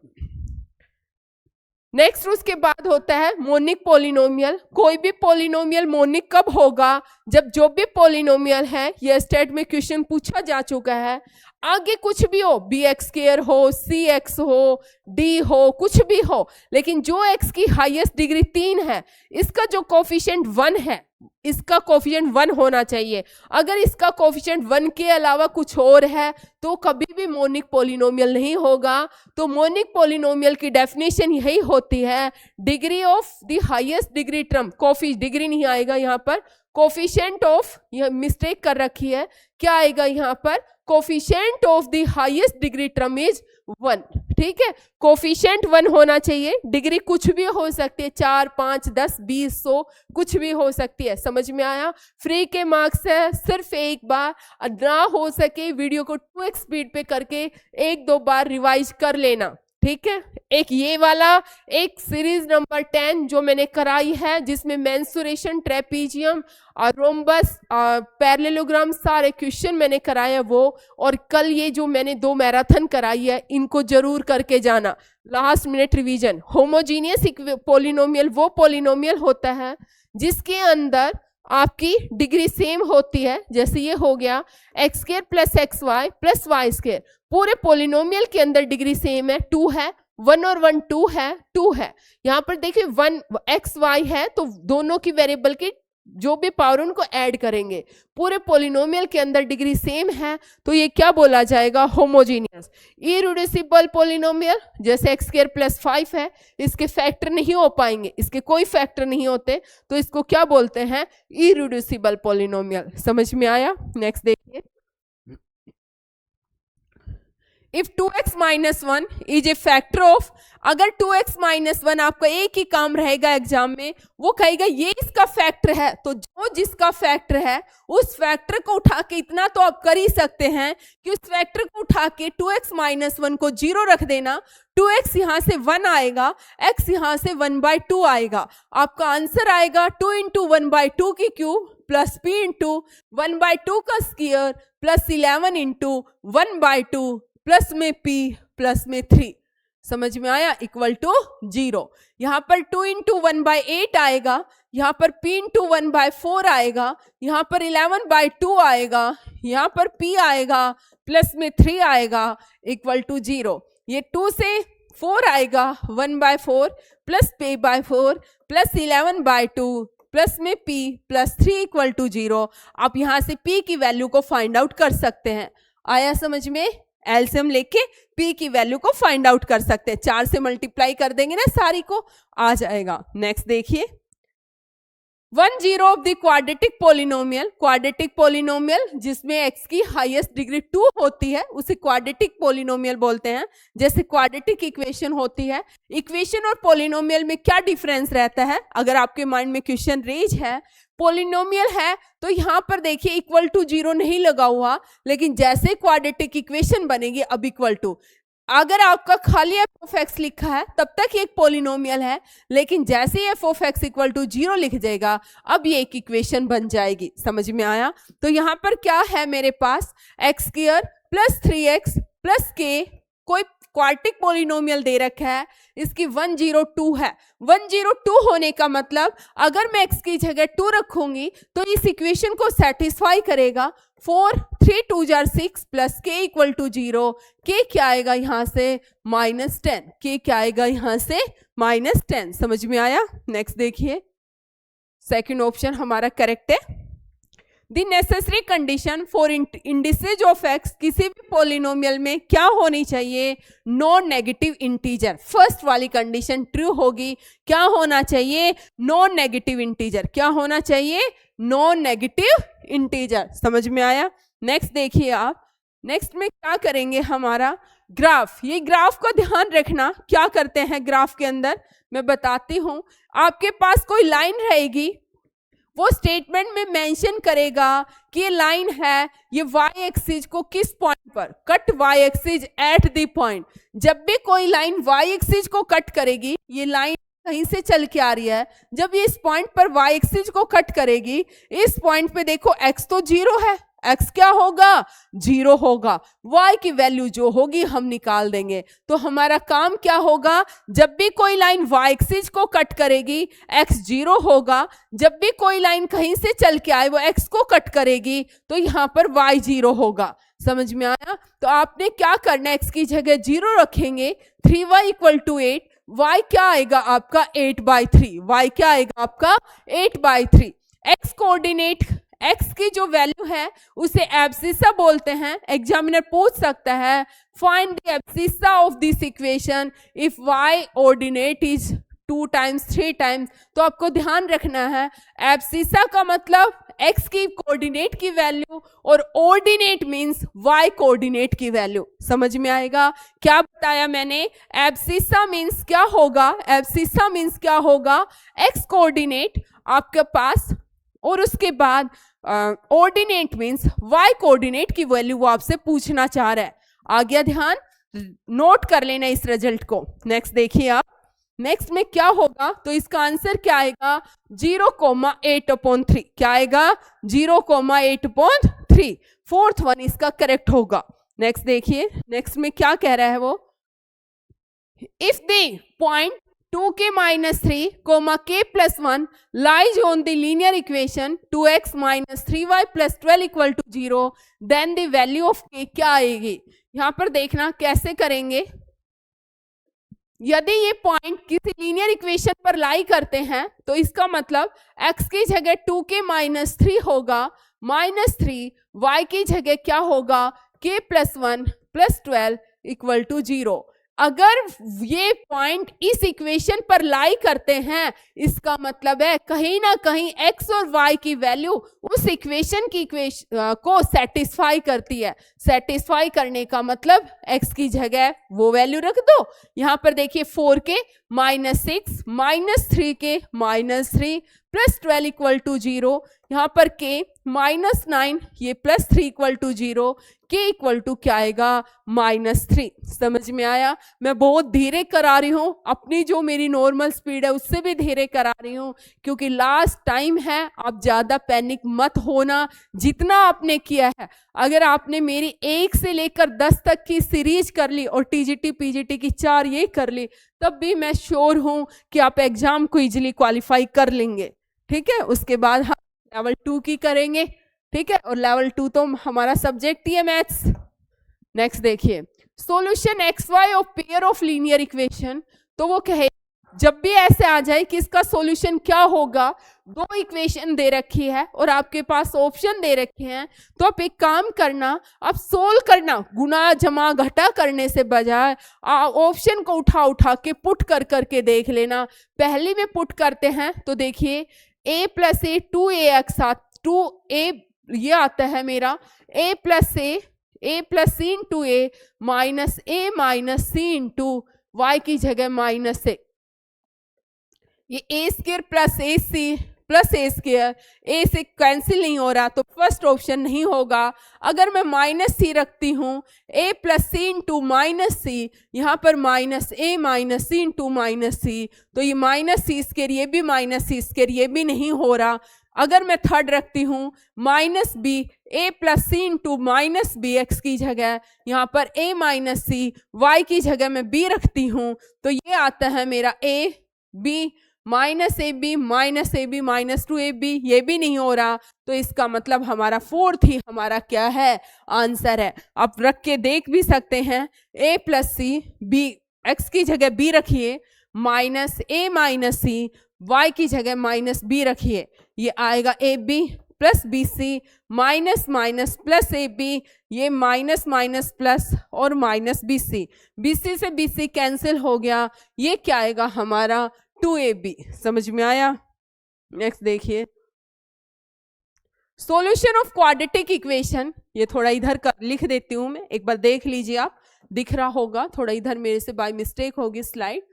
नेक्स्ट उसके बाद होता है मोनिक पॉलिनोमियल। कोई भी पॉलिनोमियल मोनिक कब होगा, जब जो भी पॉलिनोमियल है, ये स्टेट में क्वेश्चन पूछा जा चुका है, आगे कुछ भी हो, bx स्क्वायर हो, cx हो, d हो, कुछ भी हो, लेकिन जो x की हाईएस्ट डिग्री 3 है, इसका जो कोफिशिएंट 1 है, इसका कोफिशिएंट 1 होना चाहिए। अगर इसका कोफिशिएंट 1 के अलावा कुछ और है तो कभी भी मोनिक पॉलिनोमियल नहीं होगा। तो मोनिक पॉलिनोमियल की डेफिनेशन यही होती है, degree of the highest degree term, degree नहीं आएगा यहाँ पर, कोफिशिएंट ऑफ, यह मिस्टेक कर रखी है, क्या आएगा यहाँ पर, coefficient of the highest degree term is 1, ठीक है, कोफिशिएंट 1 होना चाहिए, डिग्री कुछ भी हो सकती है, 4, 5, 10, 20, 100 कुछ भी हो सकती है, समझ में आया। फ्री के मार्क्स है, सिर्फ एक बार, ना हो सके वीडियो को 2x स्पीड पे करके 1-2 बार रिवाइज कर लेना, ठीक है। एक ये वाला, एक सीरीज नंबर 10 जो मैंने कराई है जिसमें मेंसुरेशन, ट्रेपीजियम और रोम्बस, पैरेललोग्राम सारे क्वेश्चन मैंने कराया वो, और कल ये जो मैंने 2 मैराथन कराई है इनको जरूर करके जाना, last minute revision. Homogeneous polynomial वो पॉलिनोमियल होता है जिसके अंदर आपकी डिग्री सेम होती है, जैसे ये हो गया x² + xy + y², पूरे पॉलिनोमियल के अंदर डिग्री सेम है, 2 है, 1 और 1 2 है, 2 है। यहाँ पर देखिए 1 x y है तो दोनों की वेरिएबल की जो भी पावर उनको ऐड करेंगे, पूरे पॉलिनोमियल के अंदर डिग्री सेम है, तो ये क्या बोला जाएगा, होमोजीनियस। इरिड्यूसिबल पॉलिनोमियल जैसे x² + 5 है, इसके फैक्टर नहीं हो पाएंगे, इसके कोई फैक्टर नहीं होते, तो इसको क्या बोलते हैं, इरिड्यूसिबल पॉलिनोमियल। समझ में आया। नेक्स्ट देखिए, if 2x - 1 is a factor of, अगर 2x - 1 आपका एक ही काम रहेगा एग्जाम में, वो कहेगा ये इसका फैक्टर है, तो जो जिसका फैक्टर है उस फैक्टर को उठा के, इतना तो आप कर ही सकते हैं कि उस फैक्टर को उठा के 2x - 1 को 0 रख देना, 2x यहाँ से 1 आएगा, x यहाँ से 1/2 आएगा, आपका आंसर आएगा 2 × 1/2 की क्यूब प्लस p × 1/2 का स्क्वायर प्लस 11 × 1/2 प्लस में p प्लस में 3, समझ में आया, इक्वल टू 0। यहाँ पर 2 × 1/8 आएगा, यहाँ पर p × 1/4 आएगा, यहाँ पर 11/2 आएगा, यहाँ पर p आएगा, प्लस में 3 आएगा, इक्वल टू 0। ये 2 से 4 आएगा, 1/4 प्लस p/4 प्लस 11/2 प्लस में p प्लस 3 इक्वल टू 0। आप यहाँ से p की वैल्यू को फाइंड आउट कर सकते हैं। आया समझ में, एलसीएम लेके p की वैल्यू को फाइंड आउट कर सकते हैं, 4 से मल्टीप्लाई कर देंगे ना सारी को, आ जाएगा। नेक्स्ट देखिए, 10 of the quadratic polynomial, quadratic polynomial जिसमें x की हाईएस्ट डिग्री 2 होती है उसे क्वाड्रेटिक पॉलिनोमियल बोलते हैं। जैसे क्वाड्रेटिक इक्वेशन होती है, इक्वेशन और पॉलिनोमियल में क्या डिफरेंस रहता है, अगर आपके माइंड में क्वेश्चन रेज है, पॉलिनोमियल है तो यहाँ पर देखिए इक्वल टू 0 नहीं लगा हुआ, लेकिन जैसे क्वाड्रेटिक इक्वेशन बनेगी अब इक्वल टू, अगर आपका खाली f(x) लिखा है तब तक ये एक पॉलिनोमियल है, लेकिन जैसे ही f(x) इक्वल टू 0 लिख जाएगा अब ये एक इक्वेशन बन जाएगी। समझ में आया। तो यहाँ पर क्या है मेरे पास, x² + 3x + k, कोई क्वाड्रेटिक पॉलिनोमियल दे रखा है, इसकी 102 है। 102 होने का मतलब अगर मैं x की जगह 2 रखूंगी तो इस इक्वेशन को सेटिस्फाई करेगा। 4 3 2 6 plus k equal to 0, k क्या आएगा यहाँ से -10, k क्या आएगा यहाँ से -10। समझ में आया। नेक्स्ट देखिए, सेकंड ऑप्शन हमारा करेक्ट है। The necessary condition for indices of x, किसी भी पॉलिनोमियल में क्या होनी चाहिए, नॉन नेगेटिव इंटीजर। फर्स्ट वाली कंडीशन ट्रू होगी, क्या होना चाहिए, नॉन नेगेटिव इंटीजर। क्या होना चाहिए, नॉन नेगेटिव इंटीजर। समझ में आया। नेक्स्ट देखिए आप, नेक्स्ट में क्या करेंगे, हमारा ग्राफ। ये ग्राफ को ध्यान रखना, क्या करते हैं ग्राफ के अंदर मैं बताती हूं। आपके पास कोई लाइन रहेगी, वो स्टेटमेंट में मेंशन करेगा कि ये लाइन है, ये y एक्सिस को किस पॉइंट पर cut, y axis at the point. जब भी कोई लाइन y एक्सिस को कट करेगी, ये लाइन कहीं से चल के आ रही है, जब ये इस पॉइंट पर y एक्सिस को कट करेगी, इस पॉइंट पे देखो x तो 0 है, x क्या होगा, 0 होगा, y की वैल्यू जो होगी हम निकाल देंगे। तो हमारा काम क्या होगा, जब भी कोई लाइन y एक्सिस को कट करेगी x 0 होगा, जब भी कोई लाइन कहीं से चल के आए वो x को कट करेगी तो यहाँ पर y 0 होगा। समझ में आया। तो आपने क्या करना है, x की जगह 0 रखेंगे, 3y इक्वल टू 8, y क्या आएगा आपका 8/3, y क्या आएगा आपका 8/3। x कोऑर्डिनेट, x की जो वैल्यू है उसे एब्सिसा बोलते हैं। एग्जामिनर पूछ सकता है, find the abscissa of this equation if y ordinate is 2 times 3 times, तो आपको ध्यान रखना है एब्सिसा का मतलब x की कोऑर्डिनेट की वैल्यू और ऑर्डिनेट मींस y कोऑर्डिनेट की वैल्यू। समझ में आएगा क्या बताया मैंने? एब्सिसा मींस क्या होगा? एब्सिसा मींस क्या होगा? x कोऑर्डिनेट आपके पास, और उसके बाद ऑर्डिनेट मींस y कोऑर्डिनेट की वैल्यू वो आपसे पूछना चाह रहा है। आ गया ध्यान? नोट कर लेना इस रिजल्ट को। नेक्स्ट देखिए आप, नेक्स्ट में क्या होगा, तो इसका आंसर क्या आएगा? 0,8/3। क्या आएगा? 0,8/3। फोर्थ वन इसका करेक्ट होगा। नेक्स्ट देखिए, नेक्स्ट में क्या कह रहा है वो, if the point 2k - 3, k + 1 lies on the linear equation 2x - 3y + 12 = 0, then the value of k क्या आएगी? यहां पर देखना कैसे करेंगे। यदि ये पॉइंट किसी लीनियर इक्वेशन पर लाई करते हैं तो इसका मतलब x की जगह 2k - 3 होगा, -3, y की जगह क्या होगा? k + 1 + 12 = 0। अगर ये पॉइंट इस इक्वेशन पर लाई करते हैं, इसका मतलब है कहीं ना कहीं x और y की वैल्यू उस इक्वेशन की को सेटिस्फाई करती है। सेटिस्फाई करने का मतलब x की जगह वो वैल्यू रख दो। यहां पर देखिए 4k - 6 - 3k - 3 + 12 = 0। यहाँ पर k -9 ये +3 = 0, k = क्या आएगा? -3। समझ में आया? मैं बहुत धीरे करा रही हूँ, अपनी जो मेरी नॉर्मल स्पीड है उससे भी धीरे करा रही हूँ, क्योंकि लास्ट टाइम है। आप ज्यादा पैनिक मत होना। जितना आपने किया है, अगर आपने मेरी 1 से लेकर 10 तक की सीरीज कर ली और टीजीटी पीजीटी की 4 ये कर ली, तब भी मैं श्योर हूँ कि आप एग्जाम को इजीली क्वालिफाई कर लेंगे। ठीक है, उसके बाद हम लेवल 2 की करेंगे। ठीक है, और लेवल 2 तो हमारा सब्जेक्ट ही है मैथ्स। नेक्स्ट देखिए, solution XY of pair of linear equation. तो वो कहे जब भी ऐसे आ जाए कि इसका सॉल्यूशन क्या होगा, 2 इक्वेशन दे रखी है और आपके पास ऑप्शन दे रखे हैं, तो आप एक काम करना, आप सोल्व करना, गुना जमा घटा करने से बजाय ऑप्शन को उठा उठा के पुट कर करके देख लेना। पहले में पुट करते हैं तो देखिए a + a 2ax 2a ये आता है मेरा a + c × a minus a - c × y की जगह -a। ये a² + ac + a², a से कैंसिल नहीं हो रहा तो फर्स्ट ऑप्शन नहीं होगा। अगर मैं -c रखती हूँ, a + c × -c, यहाँ पर -a - c × -c, तो ये -c² ये भी -c² ये भी नहीं हो रहा। अगर मैं थर्ड रखती हूँ -b, a + c × -bx की जगह, यहाँ पर a - c, y की जगह मैं b रखती हूँ, तो ये आता है मेरा a b -ab -2ab, ये भी नहीं हो रहा। तो इसका मतलब हमारा फोर्थ ही हमारा क्या है? आंसर है। आप रख के देख भी सकते हैं, a + c, b x की जगह b रखिए, -a - c, y की जगह -b रखिए, ये आएगा ab + bc minus plus ab, ये माइनस और -bc, bc से bc कैंसिल हो गया, ये क्या आएगा हमारा? 2ab। समझ में आया? नेक्स्ट देखिए, सॉल्यूशन ऑफ क्वाड्रेटिक इक्वेशन। ये थोड़ा इधर कर लिख देती हूं मैं, एक बार देख लीजिए आप, दिख रहा होगा, थोड़ा इधर मेरे से बाय मिस्टेक होगी स्लाइड।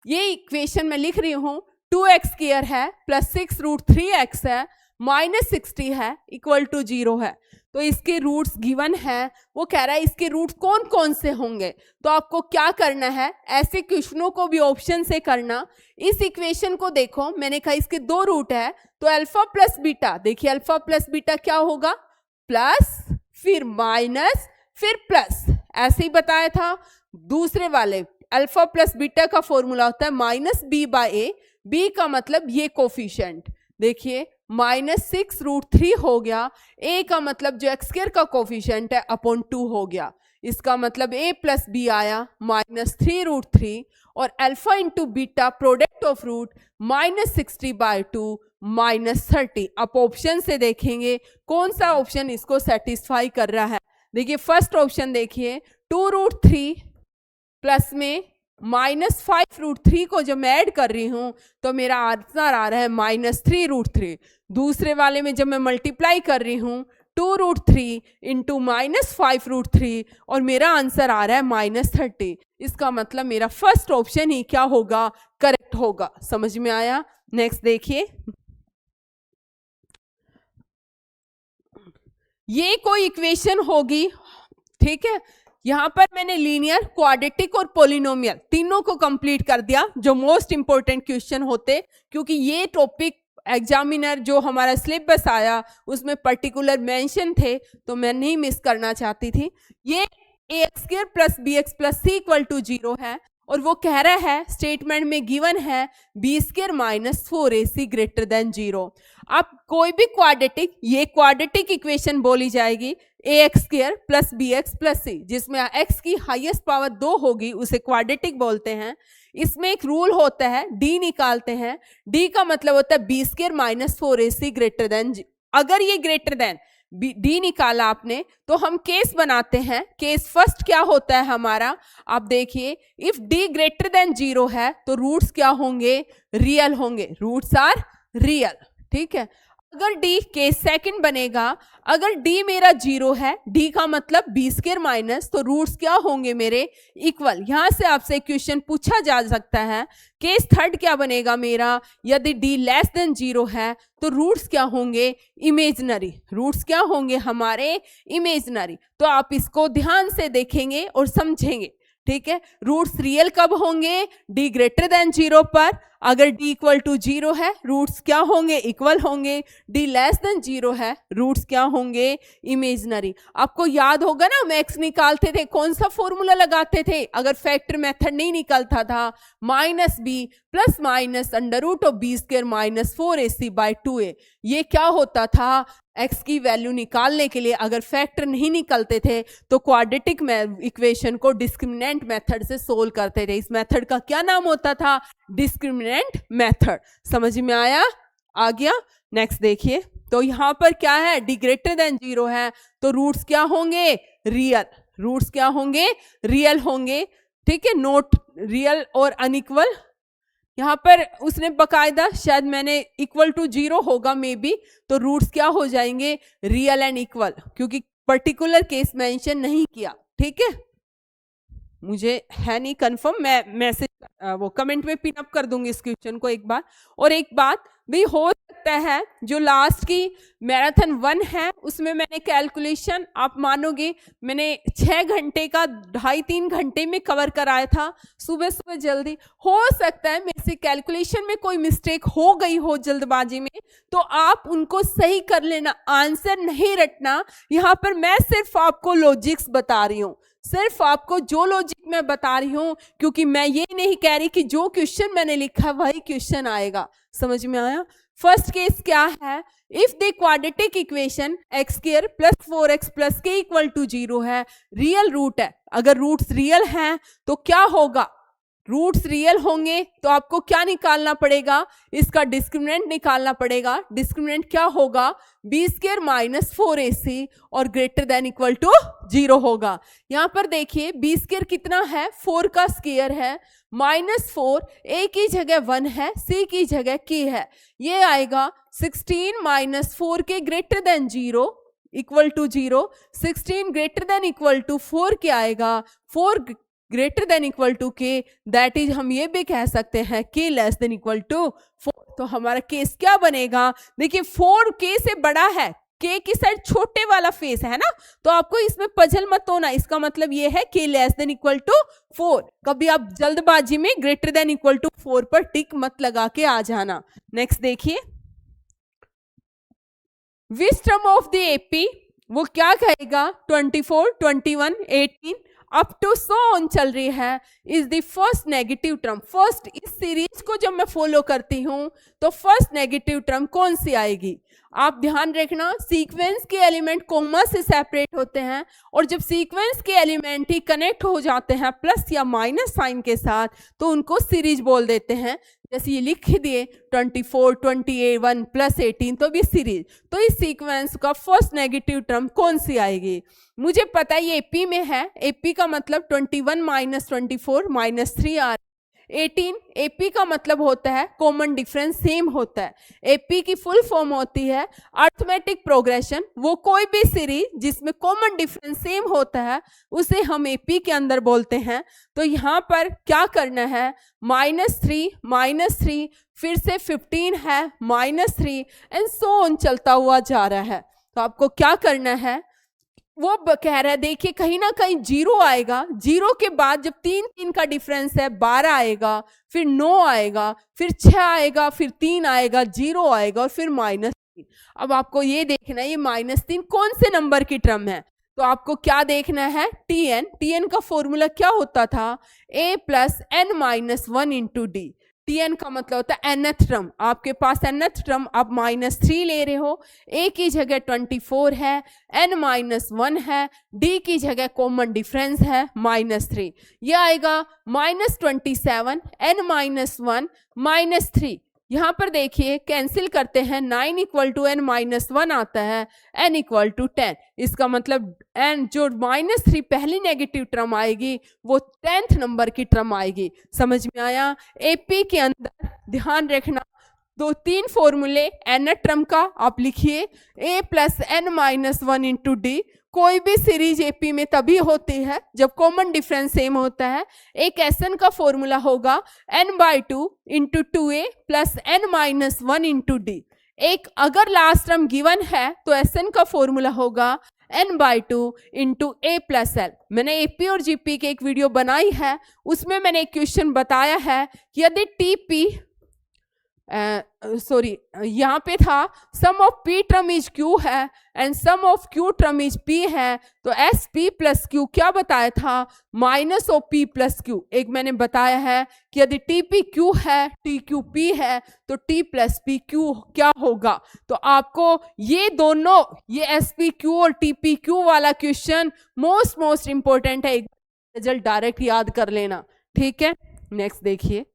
ये इक्वेशन मैं लिख रही हूं, 2x² है +6√3x है -60 है = 0 है। तो इसके रूट्स गिवन है, वो कह रहा है इसके रूट्स कौन कौन से होंगे। तो आपको क्या करना है, ऐसे क्वेश्चनों को भी ऑप्शन से करना। इस इक्वेशन को देखो, मैंने कहा इसके 2 रूट है, तो अल्फा + बीटा, देखिए अल्फा + बीटा क्या होगा? प्लस फिर माइनस फिर प्लस, ऐसे ही बताया था। दूसरे वाले अल्फा + बीटा का फॉर्मूला होता है -b/a, b का मतलब ये कोफिशिएंट, देखिए -6√3 हो गया, a का मतलब जो x² का कोफिशिएंट है /2 हो गया। इसका मतलब a + b आया -3√3, और alpha × beta product of root -60/2 -30। अब ऑप्शन से देखेंगे कौन सा ऑप्शन इसको सेटिस्फाई कर रहा है। देखिए फर्स्ट ऑप्शन देखिए, 2√3 प्लस में -5√3 को जब मैं ऐड कर रही हूं तो मेरा आंसर आ रहा है -3√3। दूसरे वाले में जब मैं मल्टीप्लाई कर रही हूं 2√3 इंटू -5√3 और मेरा आंसर आ रहा है -30। इसका मतलब मेरा फर्स्ट ऑप्शन ही क्या होगा, करेक्ट होगा। समझ में आया? नेक्स्ट देखिए, ये कोई इक्वेशन होगी, ठीक है। यहां पर मैंने लीनियर, क्वाड्रेटिक और पॉलिनोमियल तीनों को कंप्लीट कर दिया, जो मोस्ट इंपॉर्टेंट क्वेश्चन होते, क्योंकि ये टॉपिक एग्जामिनर जो हमारा सिलेबस आया उसमें पर्टिकुलर मेंशन थे, तो मैं नहीं मिस करना चाहती थी। ये ax² + bx + c = 0 है, और वो कह रहा है स्टेटमेंट में गिवन है b² - 4ac > 0। अब कोई भी क्वाड्रेटिक, ये क्वाड्रेटिक इक्वेशन बोली जाएगी ax² + bx + c, जिसमें x की हाईएस्ट पावर 2 होगी, उसे क्वाड्रेटिक बोलते हैं। इसमें एक रूल होता है, d निकालते हैं। d का मतलब होता है b² - 4ac > अगर ये ग्रेटर देन डी निकाला आपने तो हम केस बनाते हैं। केस फर्स्ट क्या होता है हमारा, आप देखिए, इफ डी ग्रेटर देन 0 है तो रूट्स क्या होंगे, रियल होंगे, रूट्स आर रियल, ठीक है। अगर डी, केस सेकंड बनेगा, अगर डी मेरा 0 है, डी का मतलब b² माइनस, तो रूट्स क्या होंगे मेरे, इक्वल। यहां से आपसे क्वेश्चन पूछा जा सकता है। केस थर्ड क्या बनेगा मेरा, यदि डी लेस देन 0 है तो रूट्स क्या होंगे, इमेजनरी, रूट्स क्या होंगे हमारे, इमेजनरी। तो आप इसको ध्यान से देखेंगे और समझेंगे, ठीक है। रूट्स रियल कब होंगे, डी ग्रेटर देन 0 पर। अगर d = 0 है, रूट्स क्या होंगे, इक्वल होंगे। d लेस देन 0 है, रूट्स क्या होंगे, इमेजनरी। आपको याद होगा ना, मैक्स निकालते थे, कौन सा फॉर्मूला लगाते थे अगर फैक्टर मेथड नहीं निकलता था, -b + √b² - 4ac/2a। ये क्या होता था, x की वैल्यू निकालने के लिए अगर फैक्टर नहीं निकलते थे तो क्वाड्रेटिक इक्वेशन को डिस्क्रिमिनेंट मेथड से सोल्व करते थे। इस मेथड का क्या नाम होता था, डिस्क्रिमिनेंट मेथड। समझ में आया, आ गया। नेक्स्ट देखिए, तो यहां पर क्या है, डी ग्रेटर देन 0 है तो रूट्स क्या होंगे, रियल, रूट्स क्या होंगे, रियल होंगे, ठीक है, नोट रियल और अनइक्वल। यहां पर उसने बकायदा, शायद मैंने =0 होगा मे बी, तो रूट्स क्या हो जाएंगे, रियल एंड इक्वल, क्योंकि पर्टिकुलर केस मेंशन नहीं किया, ठीक है। मुझे है नहीं कंफर्म, मैं मैसेज वो कमेंट में पिन अप कर दूंगी इस क्वेश्चन को एक बार। और एक बात भी हो सकता है, जो लास्ट की मैराथन 1 है उसमें मैंने कैलकुलेशन, आप मानोगे मैंने 6 घंटे का 2.5-3 घंटे में कवर कराया था, सुबह सुबह जल्दी। हो सकता है मेरे से कैलकुलेशन में कोई मिस्टेक हो गई हो जल्दबाजी में, तो आप उनको सही कर लेना, आंसर नहीं रटना। यहाँ पर मैं सिर्फ आपको लॉजिक्स बता रही हूँ, सिर्फ आपको जो लॉजिक मैं बता रही हूं, क्योंकि मैं ये नहीं कह रही कि जो क्वेश्चन मैंने लिखा वही क्वेश्चन आएगा। समझ में आया? फर्स्ट केस क्या है, if the quadratic equation x² + 4x + k = 0 है, रियल रूट है। अगर रूट्स रियल हैं तो क्या होगा, रूट्स रियल होंगे तो आपको क्या निकालना पड़ेगा, इसका डिस्क्रिमिनेंट निकालना पड़ेगा। डिस्क्रिमिनेंट क्या होगा, b² - 4ac और > 0 होगा। यहां पर देखिए b² कितना है, 4 का स्क्वायर है, -4, a की जगह 1 है, c की जगह k है, ये आएगा 16 - 4k > 0 = 0। 16 > 4 क्या आएगा, 4 > k, दैट इज हम ये भी कह सकते हैं k < 4। तो हमारा केस क्या बनेगा, देखिए 4 k से बड़ा है, k की साइड छोटे वाला फेस है ना, तो आपको इसमें पजल मत होना। इसका मतलब ये है k < 4। कभी आप जल्दबाजी में > 4 पर टिक मत लगा के आ जाना। नेक्स्ट देखिए, which term of the AP, वो क्या कहेगा, 24, 21, 18 अप टू सो ऑन चल रही है, is the first negative term. First, इस सीरीज को जब मैं फॉलो करती हूं तो फर्स्ट नेगेटिव टर्म कौन सी आएगी, आप ध्यान रखना, सीक्वेंस के एलिमेंट कोमा से सेपरेट होते हैं, और जब सीक्वेंस के एलिमेंट ही कनेक्ट हो जाते हैं प्लस या माइनस साइन के साथ तो उनको सीरीज बोल देते हैं। जैसे ये लिख दिए 24, 21 प्लस 18, तो भी सीरीज। तो इस सीक्वेंस का फर्स्ट नेगेटिव टर्म कौन सी आएगी? मुझे पता है ये एपी में है, एपी का मतलब 21 माइनस 24 माइनस 3 आ 18। एपी का मतलब होता है कॉमन डिफरेंस सेम होता है। एपी की फुल फॉर्म होती है अर्थमेटिक प्रोग्रेशन। वो कोई भी सीरीज जिसमें कॉमन डिफरेंस सेम होता है उसे हम एपी के अंदर बोलते हैं। तो यहाँ पर क्या करना है, -3 फिर से 15 है -3 एंड सो ऑन चलता हुआ जा रहा है। तो आपको क्या करना है, वो कह रहा है देखिए कहीं ना कहीं 0 आएगा, 0 के बाद जब 3 का डिफरेंस है 12 आएगा, फिर 9 आएगा, फिर 6 आएगा, फिर 3 आएगा, 0 आएगा और फिर -3। अब आपको ये देखना है ये -3 कौन से नंबर की टर्म है। तो आपको क्या देखना है, tn का फॉर्मूला क्या होता था, a + n-1 into D. tn का मतलब होता है nth टर्म। आपके पास nth टर्म आप -3 ले रहे हो, a की जगह 24 है, n-1 है, d की जगह कॉमन डिफरेंस है -3। ये आएगा -27 n-1 -3। यहाँ पर देखिए कैंसिल करते हैं, 9 = n-1 आता है, n = 10। इसका मतलब n जो -3 पहली नेगेटिव टर्म आएगी वो 10th नंबर की टर्म आएगी। समझ में आया? एपी के अंदर ध्यान रखना 2-3 फॉर्मूले nth टर्म का आप लिखिए, a + n-1 इंटू डी। कोई भी सीरीज एपी में तभी होती है जब कॉमन डिफरेंस सेम होता है। एक एसएन का फॉर्मूला होगा n/2 into 2a + n-1 into D. एक अगर लास्ट टर्म गिवन है तो एसएन का फॉर्मूला होगा n/2 इंटू a + l। मैंने एपी और जीपी की एक वीडियो बनाई है, उसमें मैंने एक क्वेश्चन बताया है कि यदि टीपी यहाँ पे था sum of P term is Q है and sum of Q term is P है, तो एस पी प्लस क्यू क्या बताया था, -OP + Q। एक मैंने बताया है कि यदि टी पी क्यू है, टी क्यू पी है, तो टी + पी क्यू क्या होगा। तो आपको ये दोनों, ये एस पी क्यू और टी पी क्यू वाला क्वेश्चन मोस्ट इंपॉर्टेंट है, एक रिजल्ट डायरेक्ट याद कर लेना, ठीक है। नेक्स्ट देखिए,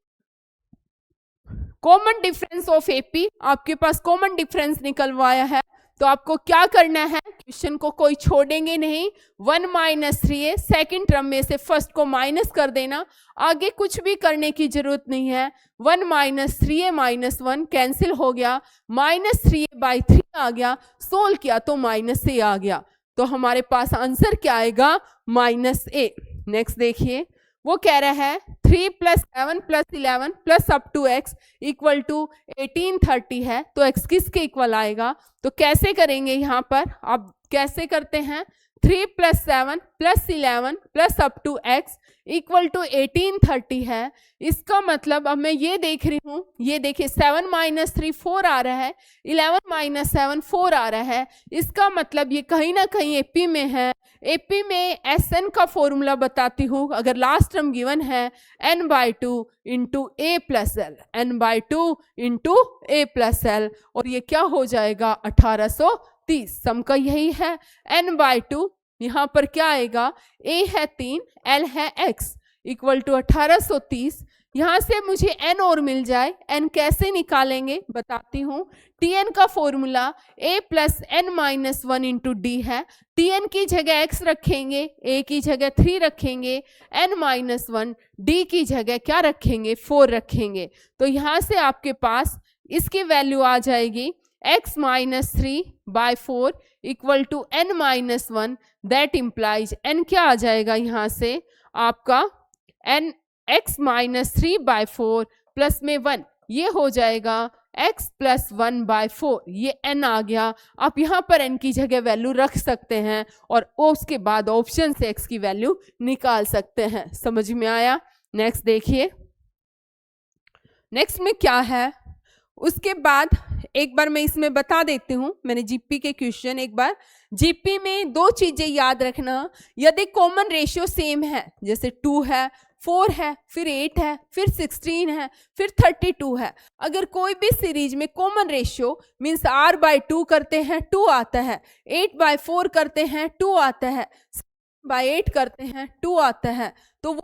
कॉमन डिफरेंस ऑफ एपी। आपके पास कॉमन डिफरेंस निकलवाया है, तो आपको क्या करना है, क्वेश्चन को कोई छोड़ेंगे नहीं, 1 - 3a सेकेंड टर्म में से फर्स्ट को माइनस कर देना, आगे कुछ भी करने की जरूरत नहीं है। 1 - 3a - 1 कैंसिल हो गया, -3a/3 आ गया, सोल्व किया तो -a आ गया। तो हमारे पास आंसर क्या आएगा, -a। नेक्स्ट देखिए, वो कह रहा है 3 + 7 + 11 + up to x = 1830 है, तो x किसके इक्वल आएगा। तो कैसे करेंगे, यहाँ पर आप कैसे करते हैं, 3 + 7 + 11 + up to x = 1830 है। इसका मतलब अब मैं ये देख रही हूँ, ये देखिए 7 - 3 4 आ रहा है, 11 - 7 4 आ रहा है। इसका मतलब ये कहीं ना कहीं एपी में है। एपी में एसएन का फॉर्मूला बताती हूँ, अगर लास्ट टर्म गिवन है n/2 into a + l, n/2 into a + l, और ये क्या हो जाएगा 1830। सम का यही है, n/2 यहाँ पर क्या आएगा, a है 3, l है x = 1830। यहाँ से मुझे n और मिल जाए, n कैसे निकालेंगे बताती हूँ। tn का formula a + n-1 into D है। tn की जगह x रखेंगे, a की जगह 3 रखेंगे, n-1, d की जगह क्या रखेंगे, 4 रखेंगे। तो यहाँ से आपके पास इसकी वैल्यू आ जाएगी x - 3/4 = n-1। That implies n क्या आ जाएगा, यहाँ से आपका n x - 3/4 प्लस में 1, ये हो जाएगा x + 1/4, ये n आ गया। आप यहाँ पर n की जगह वैल्यू रख सकते हैं और उसके बाद ऑप्शन से x की वैल्यू निकाल सकते हैं। समझ में आया? नेक्स्ट देखिए, नेक्स्ट में क्या है, उसके बाद एक बार मैं इसमें बता देती हूँ, मैंने जीपी के क्वेश्चन, एक बार जीपी में 2 चीजें याद रखना। यदि कॉमन रेशियो सेम है, जैसे 2 है, 4 है, फिर 8 है, फिर 16 है, फिर 32 है, अगर कोई भी सीरीज में कॉमन रेशियो मीन्स r/2 करते हैं 2 आता है, 8/4 करते हैं 2 आता है, 7/8 करते हैं 2 आता है, तो वो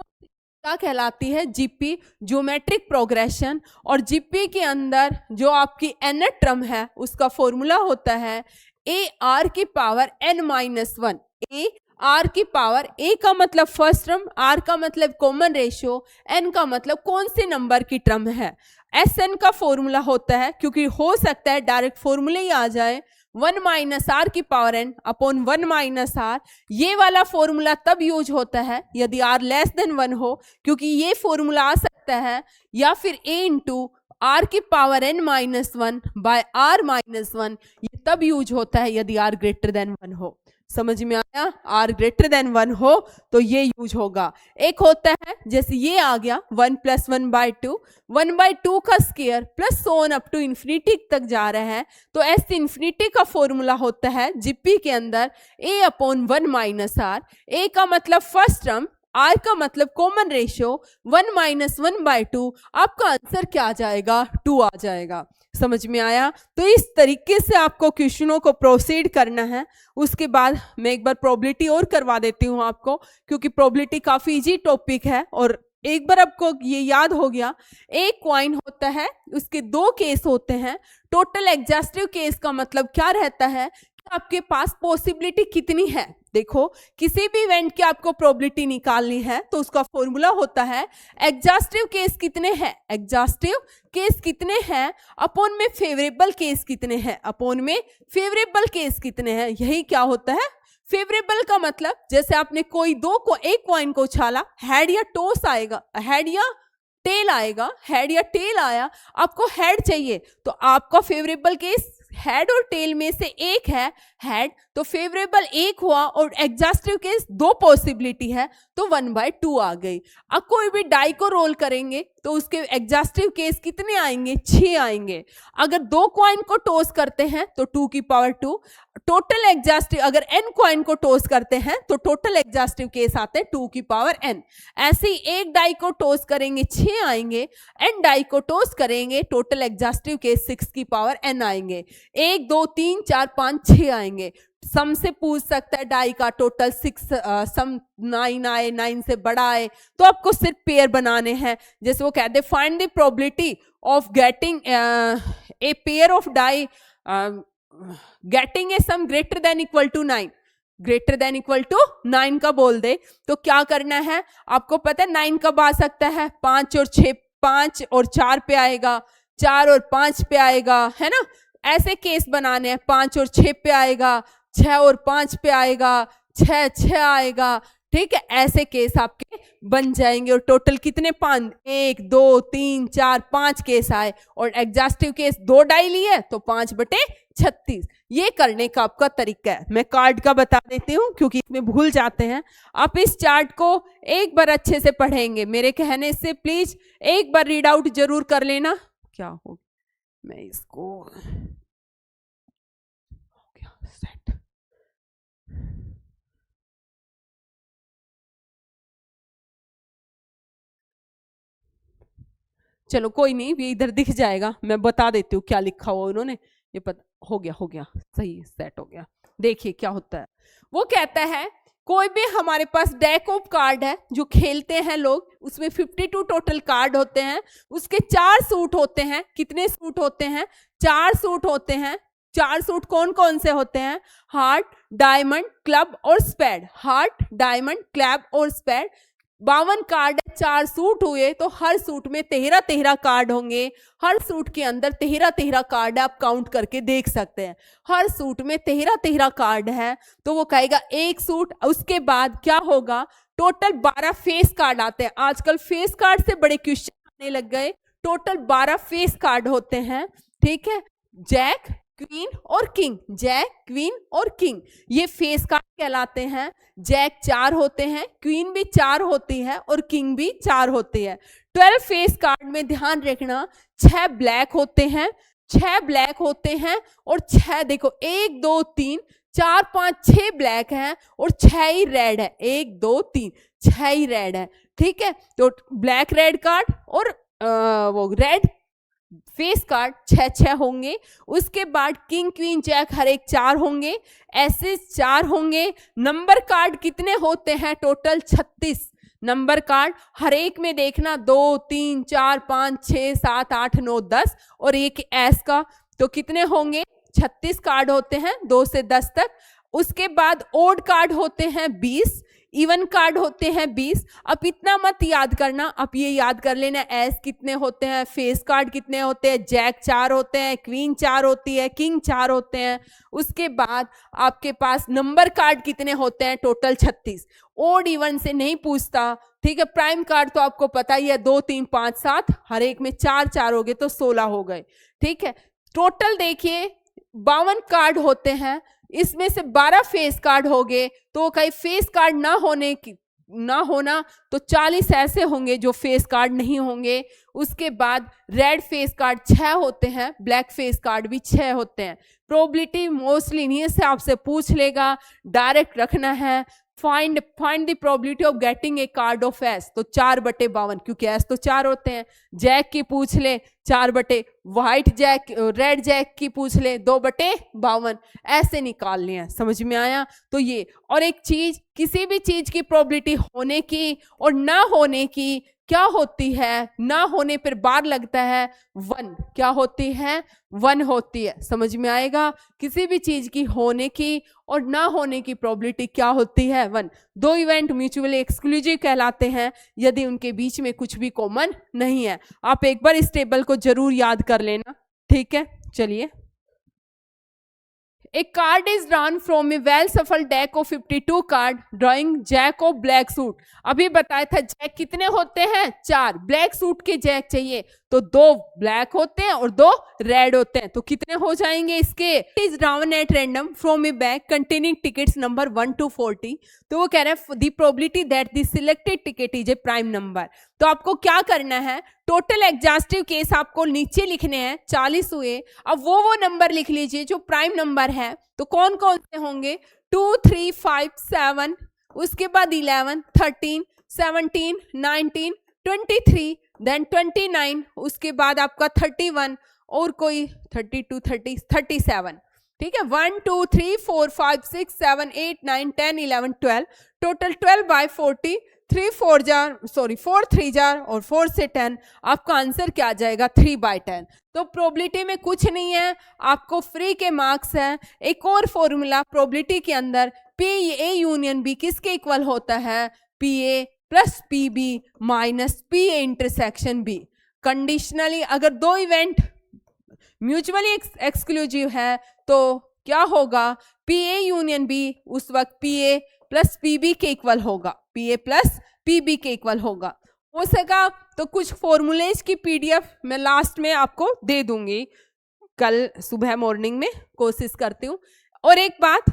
क्या कहलाती है? GP, geometric progression. और जीपी के अंदर जो आपकी nth टर्म है उसका फॉर्मूला होता है ए आर की power n minus 1। A R की पावर, ए का मतलब फर्स्ट टर्म, आर का मतलब कॉमन रेशियो, एन का मतलब कौन से नंबर की टर्म है। एस एन का फॉर्मूला होता है, क्योंकि हो सकता है डायरेक्ट फॉर्मूले ही आ जाए, 1 माइनस आर की power N upon 1 minus R. ये वाला फॉर्मूला तब यूज होता है यदि आर लेस देन 1 हो, क्योंकि ये फॉर्मूला आ सकता है, या फिर ए इंटू आर की power N minus 1 by R minus 1। ये तब यूज होता है यदि आर ग्रेटर देन 1 हो। समझ में आया? आर ग्रेटर देन 1 हो तो ये यूज होगा। एक होता है जैसे ये आ गया 1 प्लस 1/2, 1/2 का square plus so on up to infinity तक जा रहा है, तो एस इन्फिनिटी का फॉर्मूला होता है जीपी के अंदर ए अपॉन 1 माइनस आर। ए का मतलब फर्स्ट टर्म, आर का मतलब कॉमन रेशियो, 1 माइनस 1/2। आपका आंसर क्या आ जाएगा? 2 आ जाएगा। समझ में आया? तो इस तरीके से आपको क्वेश्चनों को प्रोसीड करना है। उसके बाद मैं एक बार प्रोबेबिलिटी और करवा देती हूँ आपको, क्योंकि प्रोबेबिलिटी काफी इजी टॉपिक है। और एक बार आपको ये याद हो गया, एक कॉइन होता है, उसके 2 केस होते हैं। टोटल एग्जॉस्टिव केस का मतलब क्या रहता है कि आपके पास पॉसिबिलिटी कितनी है। देखो, किसी भी इवेंट की आपको प्रोबेबिलिटी निकालनी है तो उसका फॉर्मूला होता है एग्जॉस्टिव केस कितने हैं, एग्जॉस्टिव केस कितने हैं अपॉन में फेवरेबल केस कितने हैं, अपॉन में फेवरेबल केस कितने हैं। यही क्या होता है? फेवरेबल का मतलब जैसे आपने कोई एक कॉइन को उछाला, हेड या टॉस आएगा, हेड या टेल आएगा, हेड या टेल आया, आपको हेड चाहिए तो आपका फेवरेबल केस हेड और टेल में से एक है हेड, तो फेवरेबल एक हुआ, और एग्जॉस्टिव केस 2 पॉसिबिलिटी है तो 1/2 आ गई। अब कोई भी डाई को रोल करेंगे तो उसके एग्जॉस्टिव केस कितने आएंगे? 6 आएंगे। अगर 2 कॉइन को टॉस करते हैं तो 2 की पावर 2। टोटल एग्जॉस्टिव, अगर n कॉइन को टॉस करते हैं तो टोटल एग्जॉस्टिव केस आते हैं 2 की पावर n। ऐसे ही एक डाई को टॉस करेंगे 6 आएंगे, n डाई को टॉस करेंगे टोटल एग्जॉस्टिव केस 6 की पावर n आएंगे। 1 2 3 4 5 6 आएंगे। सम से पूछ सकता है डाई का टोटल 6, सम 9 आए, 9 से बड़ा आए, तो आपको सिर्फ पेयर बनाने हैं। जैसे वो कहते हैं find the probability of getting a pair of die getting a sum greater than equal to 9, greater than equal to 9 का बोल दे तो क्या करना है? आपको पता है 9 कब आ सकता है? 5 और 6, 5 और 4 पे आएगा, 4 और 5 पे आएगा, है ना। ऐसे केस बनाने हैं, 5 और 6 पे आएगा, 6 और 5 पे आएगा, 6 आएगा, ठीक है। ऐसे केस आपके बन जाएंगे। और टोटल कितने 5, 1 2 3 4 5 केस आए, और एग्जॉस्टिव केस 2 डाई लिए तो 5/36। ये करने का आपका तरीका है। मैं कार्ड का बता देती हूँ क्योंकि इसमें भूल जाते हैं। आप इस चार्ट को एक बार अच्छे से पढ़ेंगे, मेरे कहने से प्लीज एक बार रीड आउट जरूर कर लेना। क्या हो, मैं इसको सेट, चलो कोई नहीं, ये इधर दिख जाएगा, मैं बता देती हूँ क्या लिखा हुआ उन्होंने। ये पता हो गया सही सेट हो गया। देखिए क्या होता है, वो कहता है कोई भी हमारे पास डेक ऑफ कार्ड है जो खेलते हैं लोग, उसमें 52 टोटल कार्ड होते हैं, उसके 4 सूट होते हैं। कितने सूट होते हैं? 4 सूट होते हैं। 4 सूट कौन कौन से होते हैं? हार्ट, डायमंड, क्लब और स्पेड। हार्ट, डायमंड, क्लब और स्पेड। 52 कार्ड, 4 सूट हुए तो हर सूट में 13 कार्ड होंगे। हर सूट के अंदर 13 कार्ड है, आप काउंट करके देख सकते हैं। हर सूट में 13 कार्ड है, तो वो कहेगा एक सूट। उसके बाद क्या होगा? टोटल 12 फेस कार्ड आते हैं। आजकल फेस कार्ड से बड़े क्वेश्चन आने लग गए। टोटल 12 फेस कार्ड होते हैं, ठीक है। जैक, क्वीन और किंग, जैक, क्वीन और किंग, ये फेस कार्ड कहलाते हैं। जैक 4 होते हैं, क्वीन भी 4 होती है और किंग भी 4 होती है। 12 फेस कार्ड में ध्यान रखना 6 ब्लैक होते हैं, 6 ब्लैक होते हैं और 6 देखो 1 2 3 4 5 6 ब्लैक हैं और 6 ही रेड है। 1 2 3 6 ही रेड है, ठीक है। तो ब्लैक रेड कार्ड और वो रेड फेस कार्ड 6 होंगे। उसके बाद किंग, क्वीन, जैक हर एक 4 होंगे, एसेस 4 होंगे। नंबर कार्ड कितने होते हैं? टोटल 36। नंबर कार्ड हर एक में देखना 2 3 4 5 6 7 8 9 10 और एक एस का, तो कितने होंगे 36 कार्ड होते हैं 2 से 10 तक। उसके बाद ओड कार्ड होते हैं 20, इवन कार्ड होते हैं 20। अब इतना मत याद करना, अब ये याद कर लेना एस कितने होते हैं, फेस कार्ड कितने होते हैं, जैक 4 होते हैं, क्वीन 4 होती है, किंग 4 होते हैं। उसके बाद आपके पास नंबर कार्ड कितने होते हैं, टोटल 36। ओड इवन से नहीं पूछता, ठीक है। प्राइम कार्ड तो आपको पता ही है 2 3 5 7, हर एक में 4 4 हो गए तो 16 हो गए, ठीक है। टोटल देखिए 52 कार्ड होते हैं, इसमें से 12 फेस कार्ड हो गए, तो कहीं फेस कार्ड ना होना तो 40 ऐसे होंगे जो फेस कार्ड नहीं होंगे। उसके बाद रेड फेस कार्ड 6 होते हैं, ब्लैक फेस कार्ड भी 6 होते हैं। प्रोबेबिलिटी मोस्टली इन्हीं से आपसे पूछ लेगा, डायरेक्ट रखना है। Find the probability of getting A card of S, तो 4/52, क्योंकि एस तो 4 होते हैं। जैक की पूछ ले 4/, व्हाइट जैक रेड जैक की पूछ ले 2/52, ऐसे निकालने हैं। समझ में आया? तो ये, और एक चीज, किसी भी चीज की प्रोबेबिलिटी होने की और ना होने की क्या होती है, ना होने पर बार लगता है 1, क्या होती है 1 होती है। समझ में आएगा? किसी भी चीज की होने की और ना होने की प्रोबेबिलिटी क्या होती है 1। 2 इवेंट म्यूचुअली एक्सक्लूसिव कहलाते हैं यदि उनके बीच में कुछ भी कॉमन नहीं है। आप एक बार इस टेबल को जरूर याद कर लेना, ठीक है। चलिए, A card is drawn from a well shuffled deck of 52 card drawing jack of black suit. अभी बताया था जैक कितने होते हैं 4, ब्लैक सूट के जैक चाहिए तो 2 ब्लैक होते हैं और 2 रेड होते हैं, तो कितने हो जाएंगे इसके। Is drawn at random from a bag containing tickets number 1 to 40, तो वो कह रहे हैं the probability that the selected ticket is a prime number. तो आपको क्या करना है, टोटल एग्जॉस्टिव केस आपको नीचे लिखने हैं, 40 हुए। अब वो नंबर लिख लीजिए जो प्राइम नंबर है, तो कौन कौन से होंगे 2 3 5 7, उसके बाद 11 13 17 19 23 देन 29, उसके बाद आपका 31 और कोई 32 30 37, ठीक है। 1 2 3 4 5 6 7 8 9 10 11 12, टोटल 12/40, 4 3 जार और 4 से 10, आपका आंसर क्या आ जाएगा 3/10। तो प्रोबेबिलिटी में कुछ नहीं है, आपको फ्री के मार्क्स है। एक और फॉर्मूला प्रोबेबिलिटी के अंदर, पी ए यूनियन बी किसके इक्वल होता है, P A plus P B minus P A intersection B. Conditionally अगर 2 इवेंट म्यूचुअली एक्सक्लूसिव है तो क्या होगा, पी ए यूनियन बी उस वक्त P A plus P B के इक्वल होगा, P A plus P B के इक्वल होगा। हो सका तो कुछ फॉर्मूलेज की पीडीएफ मैं लास्ट में आपको दे दूंगी, कल सुबह मॉर्निंग में कोशिश करती हूँ। और एक बात,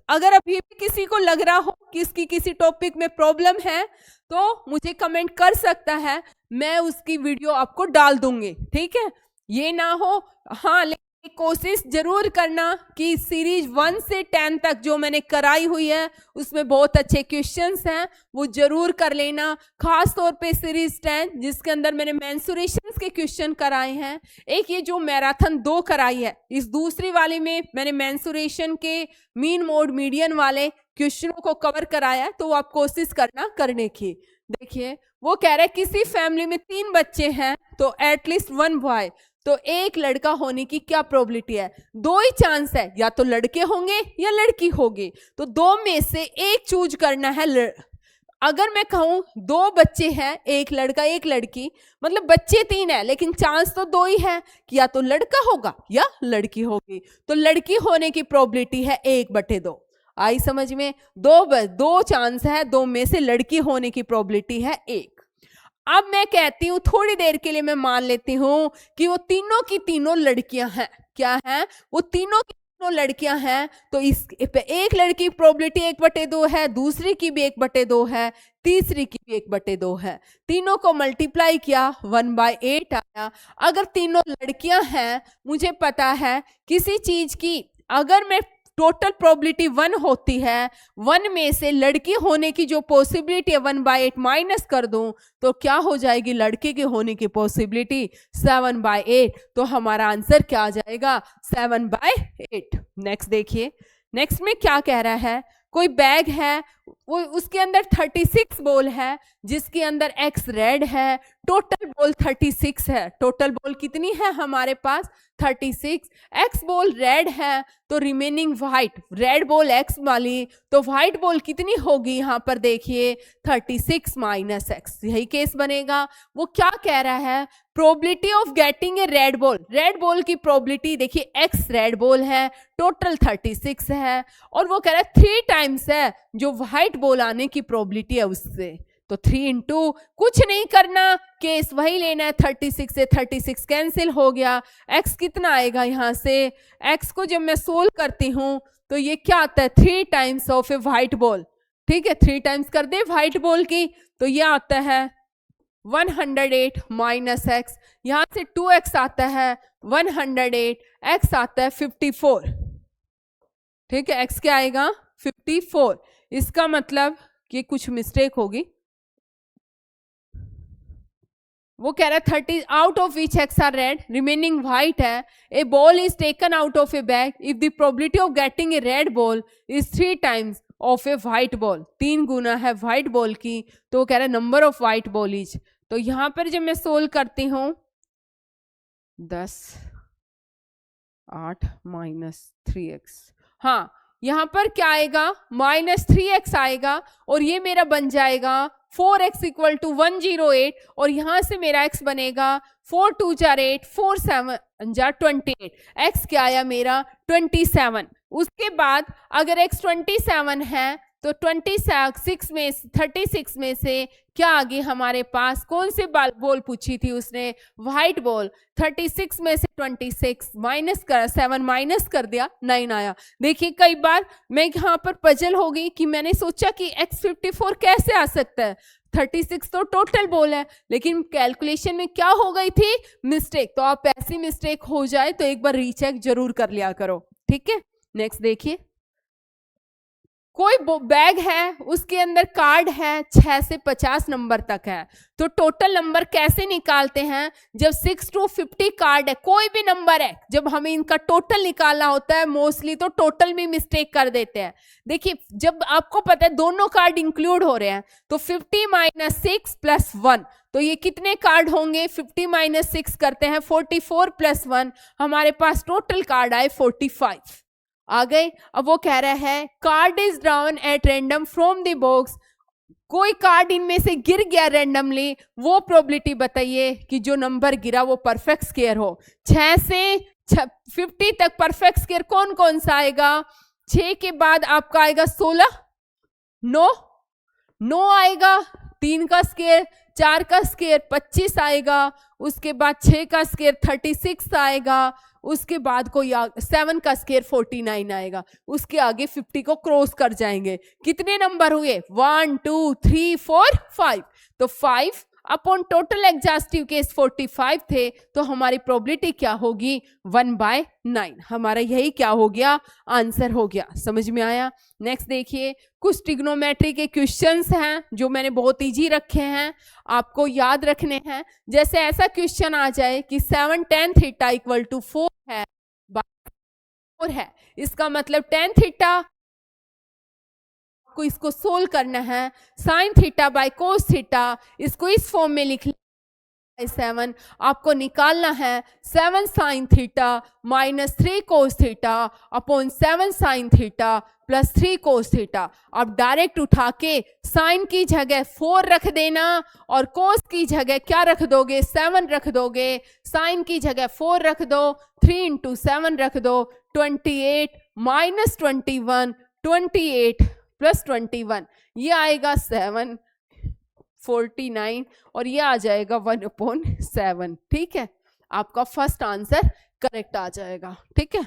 अगर अभी भी किसी को लग रहा हो कि इसकी किसी टॉपिक में प्रॉब्लम है तो मुझे कमेंट कर सकता है, मैं उसकी वीडियो आपको डाल दूंगी, ठीक है। ये ना हो, हाँ, लेकिन कोशिश जरूर करना कि सीरीज 1 से 10 तक जो मैंने कराई हुई है उसमें बहुत अच्छे क्वेश्चंस हैं, वो जरूर कर लेना। खास तौर पे सीरीज 10 जिसके अंदर मैंने मेंसुरेशंस के क्वेश्चन कराए हैं, एक ये जो मैराथन 2 कराई है, इस दूसरी वाले में मैंने मेंसुरेशन के मीन मोड मीडियन वाले क्वेश्चनों को कवर कराया है, तो वो आप कोशिश करना करने की। देखिए वो कह रहे हैं किसी फैमिली में 3 बच्चे हैं तो एटलीस्ट 1 बॉय, तो एक लड़का होने की क्या प्रोबेबिलिटी है, 2 ही चांस है, या तो लड़के होंगे या लड़की होगी, तो 2 में से एक चूज करना है। अगर मैं कहूं 2 बच्चे हैं, एक लड़का एक लड़की, मतलब बच्चे 3 है लेकिन चांस तो 2 ही है कि या तो लड़का होगा या लड़की होगी, तो लड़की होने की प्रोबेबिलिटी है 1/2। आई समझ में? 2 चांस है, 2 में से लड़की होने की प्रोबेबिलिटी है 1। अब मैं कहती हूं थोड़ी देर के लिए मैं मान लेती हूं कि वो तीनों की तीनों लड़कियां हैं। क्या है? वो तीनों की तीनों लड़कियां हैं, तो इस एक लड़की प्रोबेबिलिटी 1/2 है, दूसरी की भी 1/2 है, तीसरी की भी 1/2 है। तीनों को मल्टीप्लाई किया 1/8 आया। अगर तीनों लड़कियां हैं, मुझे पता है किसी चीज की अगर मैं टोटल प्रोबेबिलिटी 1 होती है, 1 में से लड़की होने की जो पॉसिबिलिटी है 1/8 माइनस कर दूं तो क्या हो जाएगी, लड़के के होने की पॉसिबिलिटी 7/8। तो हमारा आंसर क्या आ जाएगा 7/8। नेक्स्ट देखिए, नेक्स्ट में क्या कह रहा है, कोई बैग है वो उसके अंदर 36 बॉल है, जिसके अंदर x रेड है, टोटल बॉल 36 है। टोटल बॉल कितनी है हमारे पास? 36। x बॉल रेड है तो remaining white, red ball x वाली, तो व्हाइट बॉल कितनी होगी यहाँ पर देखिए 36 माइनस x, यही केस बनेगा। वो क्या कह रहा है? Probability of getting a red ball, red ball की प्रोबेबिलिटी देखिए x रेड बॉल है, टोटल 36 है, और वो कह रहा है 3 टाइम्स है जो व्हाइट बॉल आने की प्रोबेबिलिटी है उससे। तो 3 इंटू कुछ नहीं करना, केस वही लेना है, 36 से 36 कैंसिल हो गया। x कितना आएगा यहाँ से? x को जब मैं सोल्व करती हूँ तो ये क्या आता है? 3 times of a white ball, ठीक है, 3 टाइम्स कर दे व्हाइट बॉल की, तो ये आता है 108 माइनस x, यहां से 2x आता है 108, x आता है 54, ठीक है, x क्या आएगा? 54। इसका मतलब कि कुछ मिस्टेक होगी। वो कह रहा है 30 out of which X are red, remaining white है। A ball is taken out of a bag if the probability of getting a red ball is 3 times of a white ball, 3 गुना है white ball की, तो वो कह रहा है number of white ball is. तो यहां पर जब मैं सोल्व करती हूं 10 8 माइनस 3x, हाँ यहां पर क्या आएगा? माइनस 3x आएगा, और ये मेरा बन जाएगा 4x इक्वल टू 108, और यहां से मेरा x बनेगा 4 2 जार 8, 4 7 जार 28, x क्या आया मेरा? 27। उसके बाद अगर x 27 है तो 36 में से क्या आगे हमारे पास? कौन से बॉल पूछी थी उसने? White ball. 36 में से 26 माइनस कर 7 माइनस कर दिया, 9 आया। देखिए कई बार मैं यहाँ पर पजल हो गई कि मैंने सोचा कि x 54 कैसे आ सकता है, 36 तो टोटल बॉल है, लेकिन कैलकुलेशन में क्या हो गई थी? मिस्टेक। तो आप ऐसी मिस्टेक हो जाए तो एक बार रीचेक जरूर कर लिया करो, ठीक है। नेक्स्ट देखिए, कोई बैग है, उसके अंदर कार्ड है 6 से 50 नंबर तक है, तो टोटल नंबर कैसे निकालते हैं? जब 6 to 50 कार्ड है, कोई भी नंबर है, जब हमें इनका टोटल निकालना होता है मोस्टली तो टोटल में मिस्टेक कर देते हैं। देखिए जब आपको पता है दोनों कार्ड इंक्लूड हो रहे हैं, तो 50 माइनस 6 प्लस 1, तो ये कितने कार्ड होंगे? 50 माइनस 6 करते हैं 44 प्लस 1, हमारे पास टोटल कार्ड आए 45 आ गए। अब वो कह रहा है card is drawn at random from the box, कोई कार्ड इनमें से गिर गया रैंडमली, वो प्रोबेबिलिटी बताइए कि जो नंबर गिरा वो परफेक्ट स्क्वायर हो। 6 से 50 तक परफेक्ट स्क्वायर कौन कौन सा आएगा? 6 के बाद आपका आएगा 16, 9 आएगा, 3 का स्क्वायर, 4 का स्क्वायर 25 आएगा, उसके बाद 6 का स्क्वायर 36 आएगा, उसके बाद कोई 7 का स्क्वायर 49 आएगा, उसके आगे 50 को क्रॉस कर जाएंगे। कितने नंबर हुए? 1 2 3 4 5, तो 5 अपॉन टोटल एग्जॉस्टिव केस 45 थे, तो हमारी प्रोबेबिलिटी क्या होगी? 1/9। हमारा यही क्या हो गया? आंसर हो गया। समझ में आया? नेक्स्ट देखिए, कुछ ट्रिग्नोमेट्री के क्वेश्चंस हैं जो मैंने बहुत इजी रखे हैं, आपको याद रखने हैं। जैसे ऐसा क्वेश्चन आ जाए कि 7 tan थीटा इक्वल टू 4 है, 4 है, इसका मतलब tan थीटा को इसको सोल्व करना है, sine theta by cos theta, इसको इस फॉर्म में लिख 7 आपको निकालना है 7 sine theta minus 3 cos theta upon 7 sine theta plus 3 cos theta. अब डायरेक्ट उठा के साइन की जगह 4 रख देना और कोस की जगह क्या रख दोगे? 7 रख दोगे। साइन की जगह 4 रख दो, 3 इंटू 7 रख दो, 28 माइनस 21, 28 प्लस 21, ये आएगा 7, 49 और ये आ जाएगा 1/7। ठीक है, आपका फर्स्ट आंसर करेक्ट आ जाएगा। ठीक है,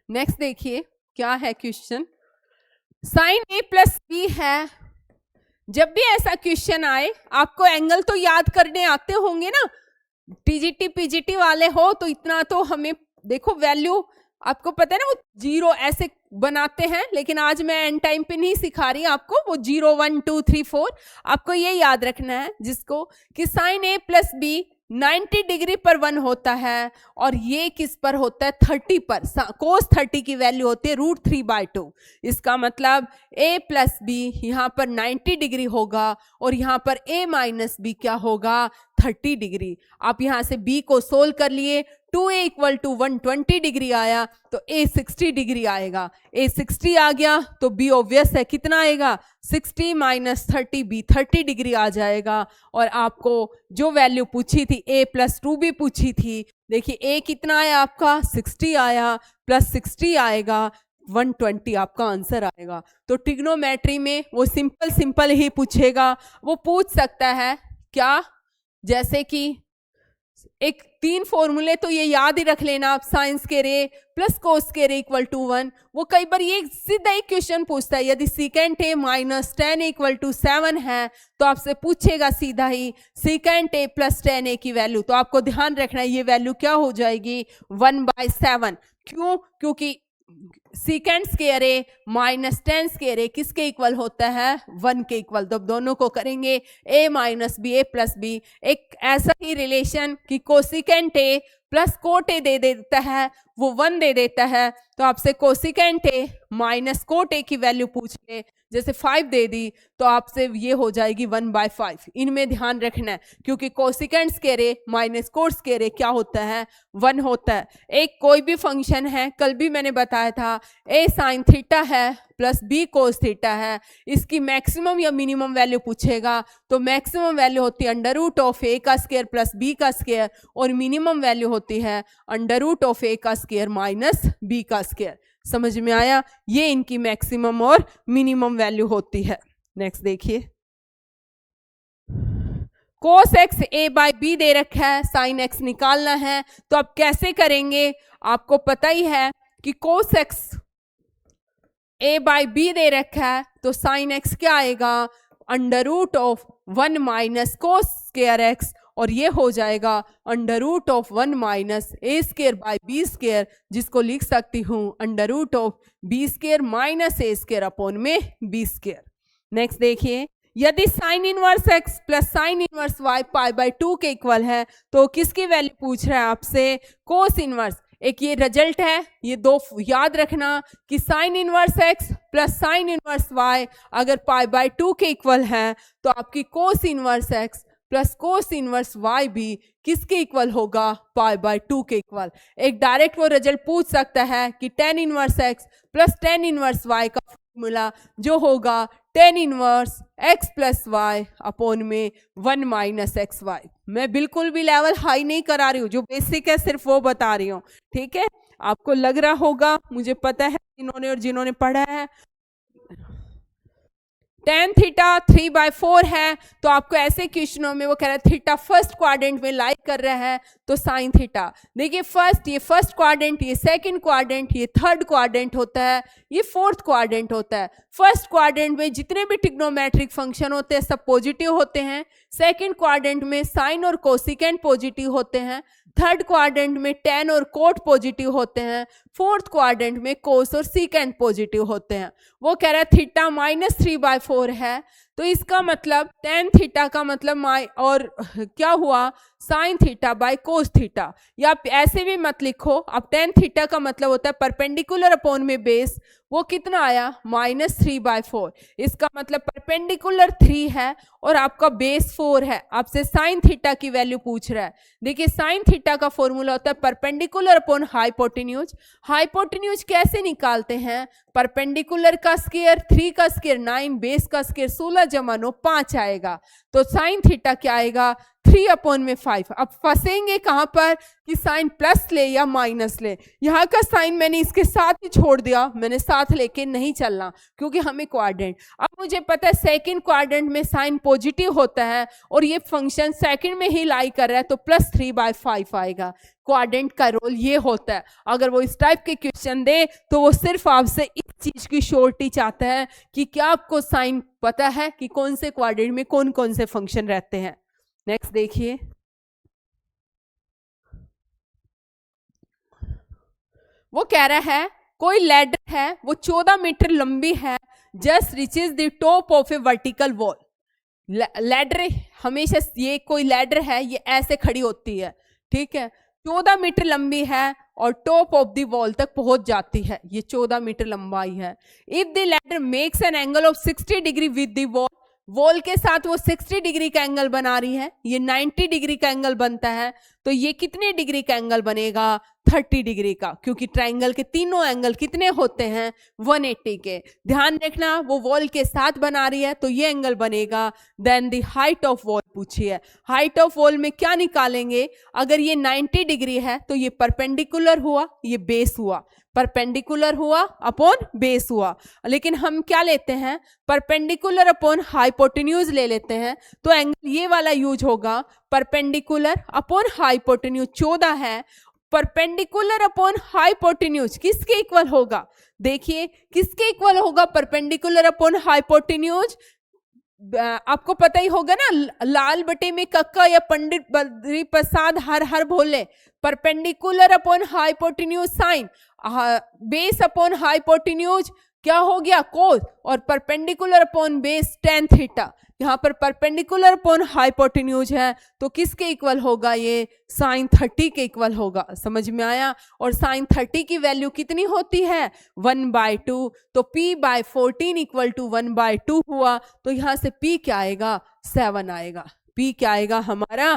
नेक्स्ट देखिए क्या है क्वेश्चन। साइन ए प्लस बी है। जब भी ऐसा क्वेश्चन आए आपको एंगल तो याद करने आते होंगे ना, टीजीटी पीजीटी वाले हो तो इतना तो हमें देखो, वैल्यू आपको पता है ना, वो 0 ऐसे बनाते हैं, लेकिन आज मैं एंड टाइम पे नहीं सिखा रही आपको, वो 0 1 2 3 4 आपको ये याद रखना है जिसको कि साइन ए प्लस बी 90 डिग्री पर 1 होता है और ये किस पर होता है 30 पर। कोस 30 की वैल्यू होती है √3/2। इसका मतलब a प्लस बी यहाँ पर 90 डिग्री होगा और यहाँ पर a माइनस बी क्या होगा 30 डिग्री। आप यहाँ से b को सोल्व कर लिए, 2a = 120 डिग्री आया तो a 60 डिग्री आएगा। a 60 आ गया तो b ऑब्वियस है कितना आएगा 60 - 30 b 30 डिग्री आ जाएगा। और आपको जो वैल्यू पूछी थी a + 2b पूछी थी, देखिए a कितना आया आपका 60 आया, प्लस 60 आएगा 120 आपका आंसर आएगा। तो ट्रिग्नोमेट्री में वो सिंपल ही पूछेगा। वो पूछ सकता है क्या, जैसे कि एक 3 फॉर्मूले तो ये याद ही रख लेना आप, sine square plus cos square = 1। वो कई बार ये सीधा एक क्वेश्चन पूछता है, यदि सेकेंड a - tan a = 7 है तो आपसे पूछेगा सीधा ही सेकेंड a + tan a की वैल्यू। तो आपको ध्यान रखना है ये वैल्यू क्या हो जाएगी 1/7। क्यों? क्योंकि second square a - tan square a किसके इक्वल होता है 1 के इक्वल। तो दोनों को करेंगे a - b a + b। एक ऐसा ही रिलेशन कि cosecant a plus coat a दे देता है, वो 1 दे देता है। तो आपसे कोसिकेंट a - कोट a की वैल्यू पूछ ले, जैसे 5 दे दी तो आपसे ये हो जाएगी 1/5। इनमें ध्यान रखना है क्योंकि cosecant square a - coat square a क्या होता है 1 होता है। एक कोई भी फंक्शन है, कल भी मैंने बताया था a sin थीटा है प्लस b cos थीटा है, इसकी मैक्सिमम या मिनिमम वैल्यू पूछेगा तो मैक्सिमम वैल्यू होती है √a का स्क्वायर प्लस b का स्क्वायर और मिनिमम वैल्यू होती है √a का स्क्वायर माइनस b का स्क्वायर। समझ में आया? ये इनकी मैक्सिमम और मिनिमम वैल्यू होती है। नेक्स्ट देखिए, cos x a/b दे रखा है, sin x निकालना है तो आप कैसे करेंगे? आपको पता ही है कि cos x a/b दे रखा है तो sin x क्या आएगा √1 - cos स्क्वायर x और ये हो जाएगा √1 - a²/b², जिसको लिख सकती हूँ √b² - a²/b²। नेक्स्ट देखिए, यदि sin inverse x plus sin inverse y π/2 के इक्वल है तो किसकी वैल्यू पूछ रहा है आपसे cos इनवर्स। एक ये रिजल्ट है, ये दो याद रखना कि sin inverse x plus sin inverse y अगर π/2 के इक्वल है तो आपकी cos inverse x plus cos inverse y भी किसके इक्वल होगा π/2 के इक्वल। एक डायरेक्ट वो रिजल्ट पूछ सकता है कि tan inverse x plus tan inverse y का फॉर्मूला जो होगा tan inverse x plus y upon में 1 - xy। मैं बिल्कुल भी लेवल हाई नहीं करा रही हूँ, जो बेसिक है सिर्फ वो बता रही हूँ, ठीक है। आपको लग रहा होगा, मुझे पता है जिन्होंने पढ़ा है, tan थीटा 3/4 है तो आपको ऐसे क्वेश्चनों में वो कह रहा है थीटा फर्स्ट क्वाड्रेंट में लाई कर रहा है तो साइन थीटा। देखिए ये फर्स्ट क्वाड्रेंट, ये सेकंड क्वाड्रेंट, ये थर्ड क्वाड्रेंट होता है, ये फोर्थ क्वाड्रेंट होता है। फर्स्ट क्वाड्रेंट में जितने भी ट्रिग्नोमेट्रिक फंक्शन होते हैं सब पॉजिटिव होते हैं, सेकंड क्वाड्रेंट में साइन और कोसिकेंट पॉजिटिव होते हैं, थर्ड क्वाड्रेंट में tan और कोट पॉजिटिव होते हैं, फोर्थ क्वाड्रेंट में कोस और सीकेंट पॉजिटिव होते हैं। वो कह रहा है थीटा -3/4 है तो इसका मतलब tan थीटा का मतलब और क्या हुआ sine theta by cos theta. या आप ऐसे भी मत लिखो, अब tan थीटा का मतलब होता है परपेंडिकुलर अपॉन में बेस, वो कितना आया -3/4। इसका मतलब परपेंडिकुलर 3 है और आपका बेस 4 है। आपसे साइन थीटा की वैल्यू पूछ रहा है। देखिए साइन थीटा का फॉर्मूला होता है परपेंडिकुलर अपॉन हाइपोटेन्यूज। हाइपोटेन्यूज कैसे निकालते हैं? परपेंडिकुलर का स्क्वायर 3 का स्क्वायर 9, बेस का स्क्वायर 16 + 9 5 आएगा। तो साइन थीटा क्या आएगा 3/5। अब फंसेंगे कहां पर कि साइन प्लस ले या माइनस ले। यहाँ का साइन मैंने इसके साथ ही छोड़ दिया, मैंने साथ लेके नहीं चलना क्योंकि हमें क्वाड्रेंट। अब मुझे पता है सेकंड क्वाड्रेंट में साइन पॉजिटिव होता है और ये फंक्शन सेकंड में ही लाई कर रहा है तो +3/5 आएगा। क्वाड्रेंट का रोल ये होता है। अगर वो इस टाइप के क्वेश्चन दे तो वो सिर्फ आपसे इस चीज की श्योरिटी चाहता है कि क्या आपको साइन पता है कि कौन से क्वाड्रेंट में कौन कौन से फंक्शन रहते हैं। नेक्स्ट देखिए, वो कह रहा है कोई लैडर है, वो 14 मीटर लंबी है, just reaches the top of A vertical wall. Ladder हमेशा, ये कोई लैडर है, ये ऐसे खड़ी होती है, ठीक है, 14 मीटर लंबी है और टॉप ऑफ द वॉल तक पहुंच जाती है, ये 14 मीटर लंबाई है। If the ladder makes an angle of 60 degree with the wall, wall के साथ वो 60 डिग्री का एंगल बना रही है, ये 90 डिग्री का एंगल बनता है, तो ये कितने डिग्री का एंगल बनेगा? 30 डिग्री का, क्योंकि ट्रायंगल के तीनों एंगल कितने होते हैं? 180 के। ध्यान रखना, वो वॉल के साथ बना रही है तो ये एंगल बनेगा। Then the height of wall पूछी है, हाइट ऑफ वॉल में क्या निकालेंगे? अगर ये 90 डिग्री है तो ये परपेंडिकुलर हुआ, ये बेस हुआ, परपेंडिकुलर हुआ अपॉन बेस हुआ, लेकिन हम क्या लेते हैं? परपेंडिकुलर अपॉन हाइपोटेन्यूज ले लेते हैं, तो एंगल ये वाला यूज होगा, परपेंडिकुलर अपॉन हाइपोटेन्यूज 14 है, परपेंडिकुलर अपॉन हाइपोटेन्यूज किसके इक्वल होगा? देखिए किसके इक्वल होगा परपेंडिकुलर अपॉन हाइपोटेन्यूज? आपको पता ही होगा ना, लाल बटे में कक्का या Pandit Badri Prasad Har Har Bhole, perpendicular upon hypotenuse sine, base upon hypotenuse क्या हो गया? कोस, और perpendicular upon base tan theta. यहाँ पर परपेंडिकुलर अपॉन हाइपोटेन्यूज है तो किसके इक्वल होगा? ये sin 30 के इक्वल होगा। समझ में आया? और sin 30 की वैल्यू कितनी होती है? 1/2, तो p/14 इक्वल टू 1/2 हुआ, तो यहाँ से p क्या आएगा? 7 आएगा। p क्या आएगा हमारा?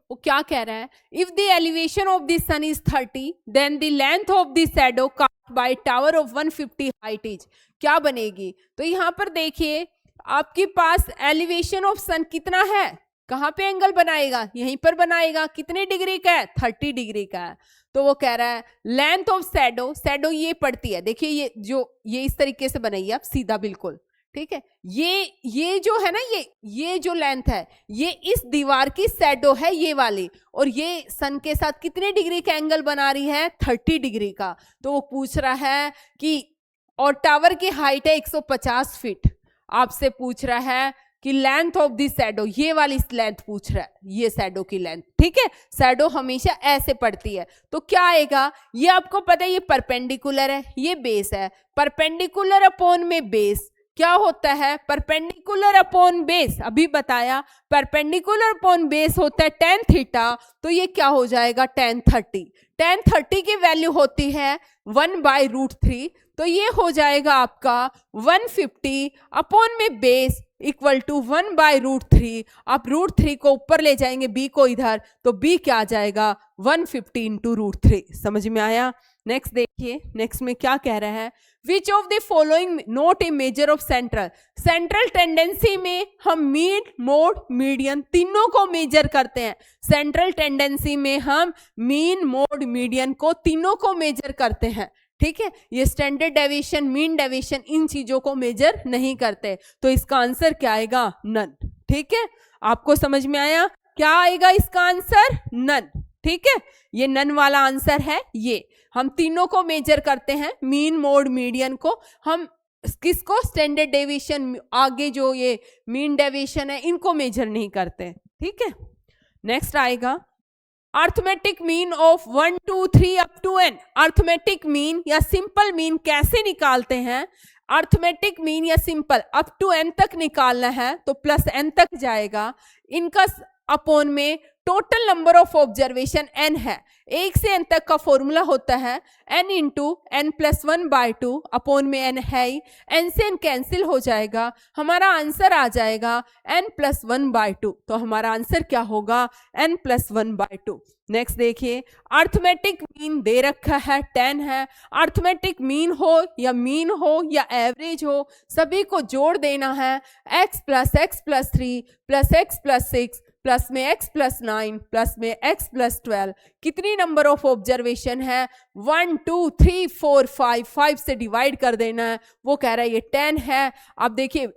वो क्या कह रहा है? If the elevation of the sun is 30 then the length of the shadow cast by tower of 150 height is, क्या बनेगी? तो यहाँ पर देखिए आपके पास एलिवेशन ऑफ सन कितना है, कहाँ पे एंगल बनाएगा? यहीं पर बनाएगा। कितने डिग्री का है? 30 डिग्री का है। तो वो कह रहा है लेंथ ऑफ शैडो, शैडो ये पड़ती है, देखिए ये इस तरीके से बनाइए आप सीधा बिल्कुल, ठीक है, ये जो है ना, ये जो लेंथ है, ये इस दीवार की शैडो है ये वाली, और ये सन के साथ कितने डिग्री का एंगल बना रही है? 30 डिग्री का। तो वो पूछ रहा है कि, और टावर की हाइट है 150 फीट, आपसे पूछ रहा है कि लेंथ ऑफ दी शैडो, ये वाली लेंथ पूछ रहा है, ये शैडो की लेंथ, ठीक है, शैडो हमेशा ऐसे पड़ती है, तो क्या आएगा? ये आपको पता है ये परपेंडिकुलर है, ये बेस है, परपेंडिकुलर अपॉन में बेस क्या होता है? परपेंडिकुलर अपॉन बेस, अभी बताया परपेंडिकुलर अपॉन बेस होता है tan थीटा, तो ये क्या हो जाएगा? tan 30। tan 30 की वैल्यू होती है 1/√3, तो ये हो जाएगा आपका 150 अपॉन में बेस इक्वल टू 1/√3। आप √3 को ऊपर ले जाएंगे, b को इधर, तो b क्या आ जाएगा? 150 इंटू √3। समझ में आया? नेक्स्ट देखिए, नेक्स्ट में क्या कह रहा है? Which of the following not a measure of central, central tendency में हम मीन, मोड, मीडियन तीनों को मेजर करते हैं। सेंट्रल टेंडेंसी में हम मीन, मोड, मीडियन को तीनों को मेजर करते हैं, ठीक है, ये स्टैंडर्ड डेविएशन, मीन डेविएशन, इन चीजों को मेजर नहीं करते, तो इसका आंसर क्या आएगा? नन। ठीक है, आपको समझ में आया? क्या आएगा इसका आंसर? नन। ठीक है, ये नन वाला आंसर है। ये हम तीनों को मेजर करते हैं, मीन, मोड, मीडियन को। हम किसको? स्टैंडर्ड डेविएशन, आगे जो ये मीन डेविएशन है इनको मेजर नहीं करते। ठीक है, नेक्स्ट आएगा arithmetic mean of 1 2 3 up to n। Arithmetic mean या सिंपल मीन कैसे निकालते हैं? अर्थमेटिक मीन या सिंपल अप टू n तक निकालना है तो प्लस n तक जाएगा, इनका अपॉन में total number of observation n है, 1 से n तक का फॉर्मूला होता है n इंटू n+1/2 अपॉन में n है ही, n से n कैंसिल हो जाएगा, हमारा आंसर आ जाएगा n+1/2। तो हमारा आंसर क्या होगा? n+1/2। नेक्स्ट देखिए, अर्थमेटिक मीन दे रखा है 10 है। अर्थमेटिक मीन हो या एवरेज हो, सभी को जोड़ देना है। x + x + 3 + x + 6 प्लस में x + 9 प्लस में x + 12, कितनी नंबर ऑफ ऑब्जर्वेशन है? 1 2 3 4 5 से डिवाइड कर देना है। वो कह रहा है ये 10 है। अब देखिए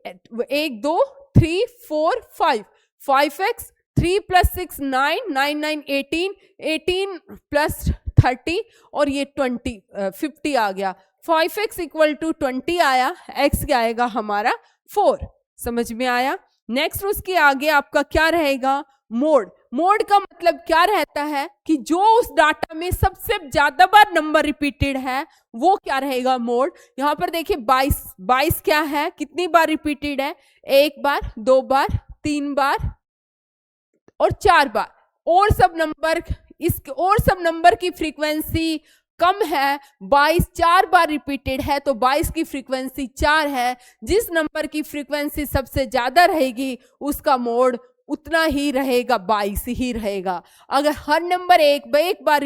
1 2 3 4 5, 5x 3 + 6 9 9 9 18 18 + 30 और ये 20 50 आ गया। 5x = 20 आया, x क्या आएगा हमारा? 4। समझ में आया? नेक्स्ट उसके आगे आपका क्या रहेगा? मोड। मोड का मतलब क्या रहता है कि जो उस डाटा में सबसे ज्यादा बार नंबर रिपीटेड है वो क्या रहेगा? मोड। यहाँ पर देखिए 22 क्या है, कितनी बार रिपीटेड है? 1 बार, 2 बार, 3 बार और 4 बार। और सब नंबर की फ्रीक्वेंसी कम है, 22 4 बार रिपीटेड है तो 22 की फ्रीक्वेंसी 4 है। जिस नंबर की फ्रीक्वेंसी सबसे ज्यादा रहेगी उसका मोड उतना ही रहेगा, 22 ही रहेगा। अगर हर नंबर एक बार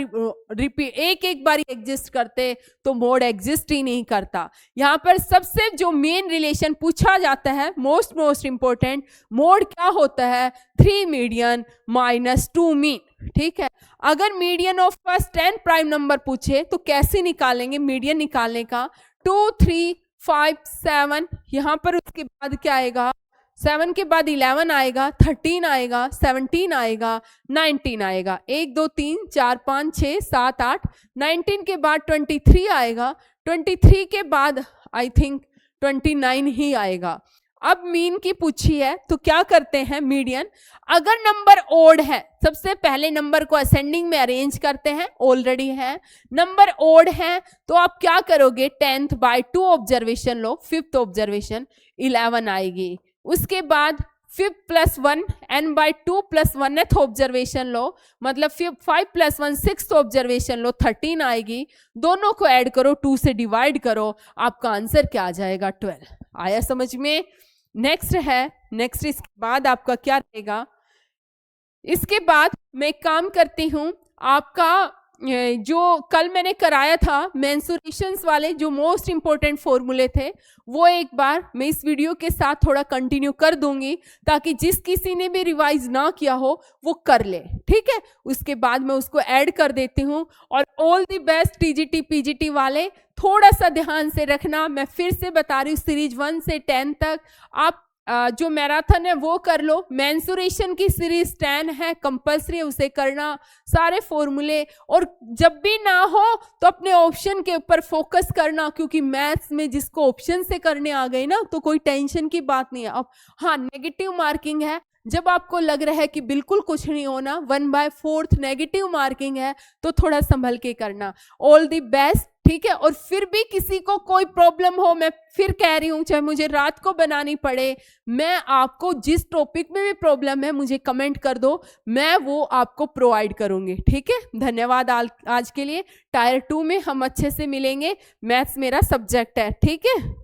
रिपीट एक बार एग्जिस्ट करते तो मोड एग्जिस्ट ही नहीं करता। यहाँ पर सबसे जो मेन रिलेशन पूछा जाता है, मोस्ट इंपॉर्टेंट, मोड क्या होता है? 3 मीडियन माइनस 2 मीन। ठीक है, अगर median of first 10 prime number पूछे तो कैसे निकालेंगे मीडियन निकालने का? 2 3 5 7, यहाँ पर उसके बाद क्या आएगा? 7 के बाद 11 आएगा, 13 आएगा, 17 आएगा, 19 आएगा। 1 2 3 4 5 6 7 8, 19 के बाद 23 आएगा, 23 के बाद आई थिंक 29 ही आएगा। अब मीन की पूछी है तो क्या करते हैं? मीडियन। अगर नंबर ओड है, सबसे पहले नंबर को असेंडिंग में अरेंज करते हैं, ऑलरेडी है। नंबर ओड है तो आप क्या करोगे? 10th बाय 2 ऑब्जर्वेशन लो, 5th ऑब्जर्वेशन 11 आएगी। उसके बाद 5 + 1 n बाय 2 + 1th ऑब्जर्वेशन लो, मतलब 5 + 1 6th ऑब्जर्वेशन लो, 13 आएगी। दोनों को ऐड करो, 2 से डिवाइड करो, आपका आंसर क्या आ जाएगा? 12। आया समझ में? नेक्स्ट इसके बाद आपका क्या रहेगा? इसके बाद मैं एक काम करती हूं, आपका जो कल मैंने कराया था मेंसुरेशंस वाले जो मोस्ट इंपॉर्टेंट फॉर्मूले थे, वो एक बार मैं इस वीडियो के साथ थोड़ा कंटिन्यू कर दूंगी ताकि जिस किसी ने भी रिवाइज ना किया हो वो कर ले। ठीक है, उसके बाद मैं उसको ऐड कर देती हूँ। और all the best TGT PGT वाले, थोड़ा सा ध्यान से रखना। मैं फिर से बता रही हूँ, सीरीज 1 से 10 तक आप जो मैराथन है वो कर लो। मेंसुरेशन की सीरीज 10 है, कंपल्सरी उसे करना, सारे फॉर्मूले। और जब भी ना हो तो अपने ऑप्शन के ऊपर फोकस करना, क्योंकि मैथ्स में जिसको ऑप्शन से करने आ गए ना तो कोई टेंशन की बात नहीं है। अब हाँ, नेगेटिव मार्किंग है, जब आपको लग रहा है कि बिल्कुल कुछ नहीं होना, 1/4 नेगेटिव मार्किंग है तो थोड़ा संभल के करना। All the best. ठीक है, और फिर भी किसी को कोई प्रॉब्लम हो, मैं फिर कह रही हूं, चाहे मुझे रात को बनानी पड़े, मैं आपको जिस टॉपिक में भी प्रॉब्लम है मुझे कमेंट कर दो, मैं वो आपको प्रोवाइड करूंगी। ठीक है, धन्यवाद आज के लिए। टायर 2 में हम अच्छे से मिलेंगे, मैथ्स मेरा सब्जेक्ट है। ठीक है।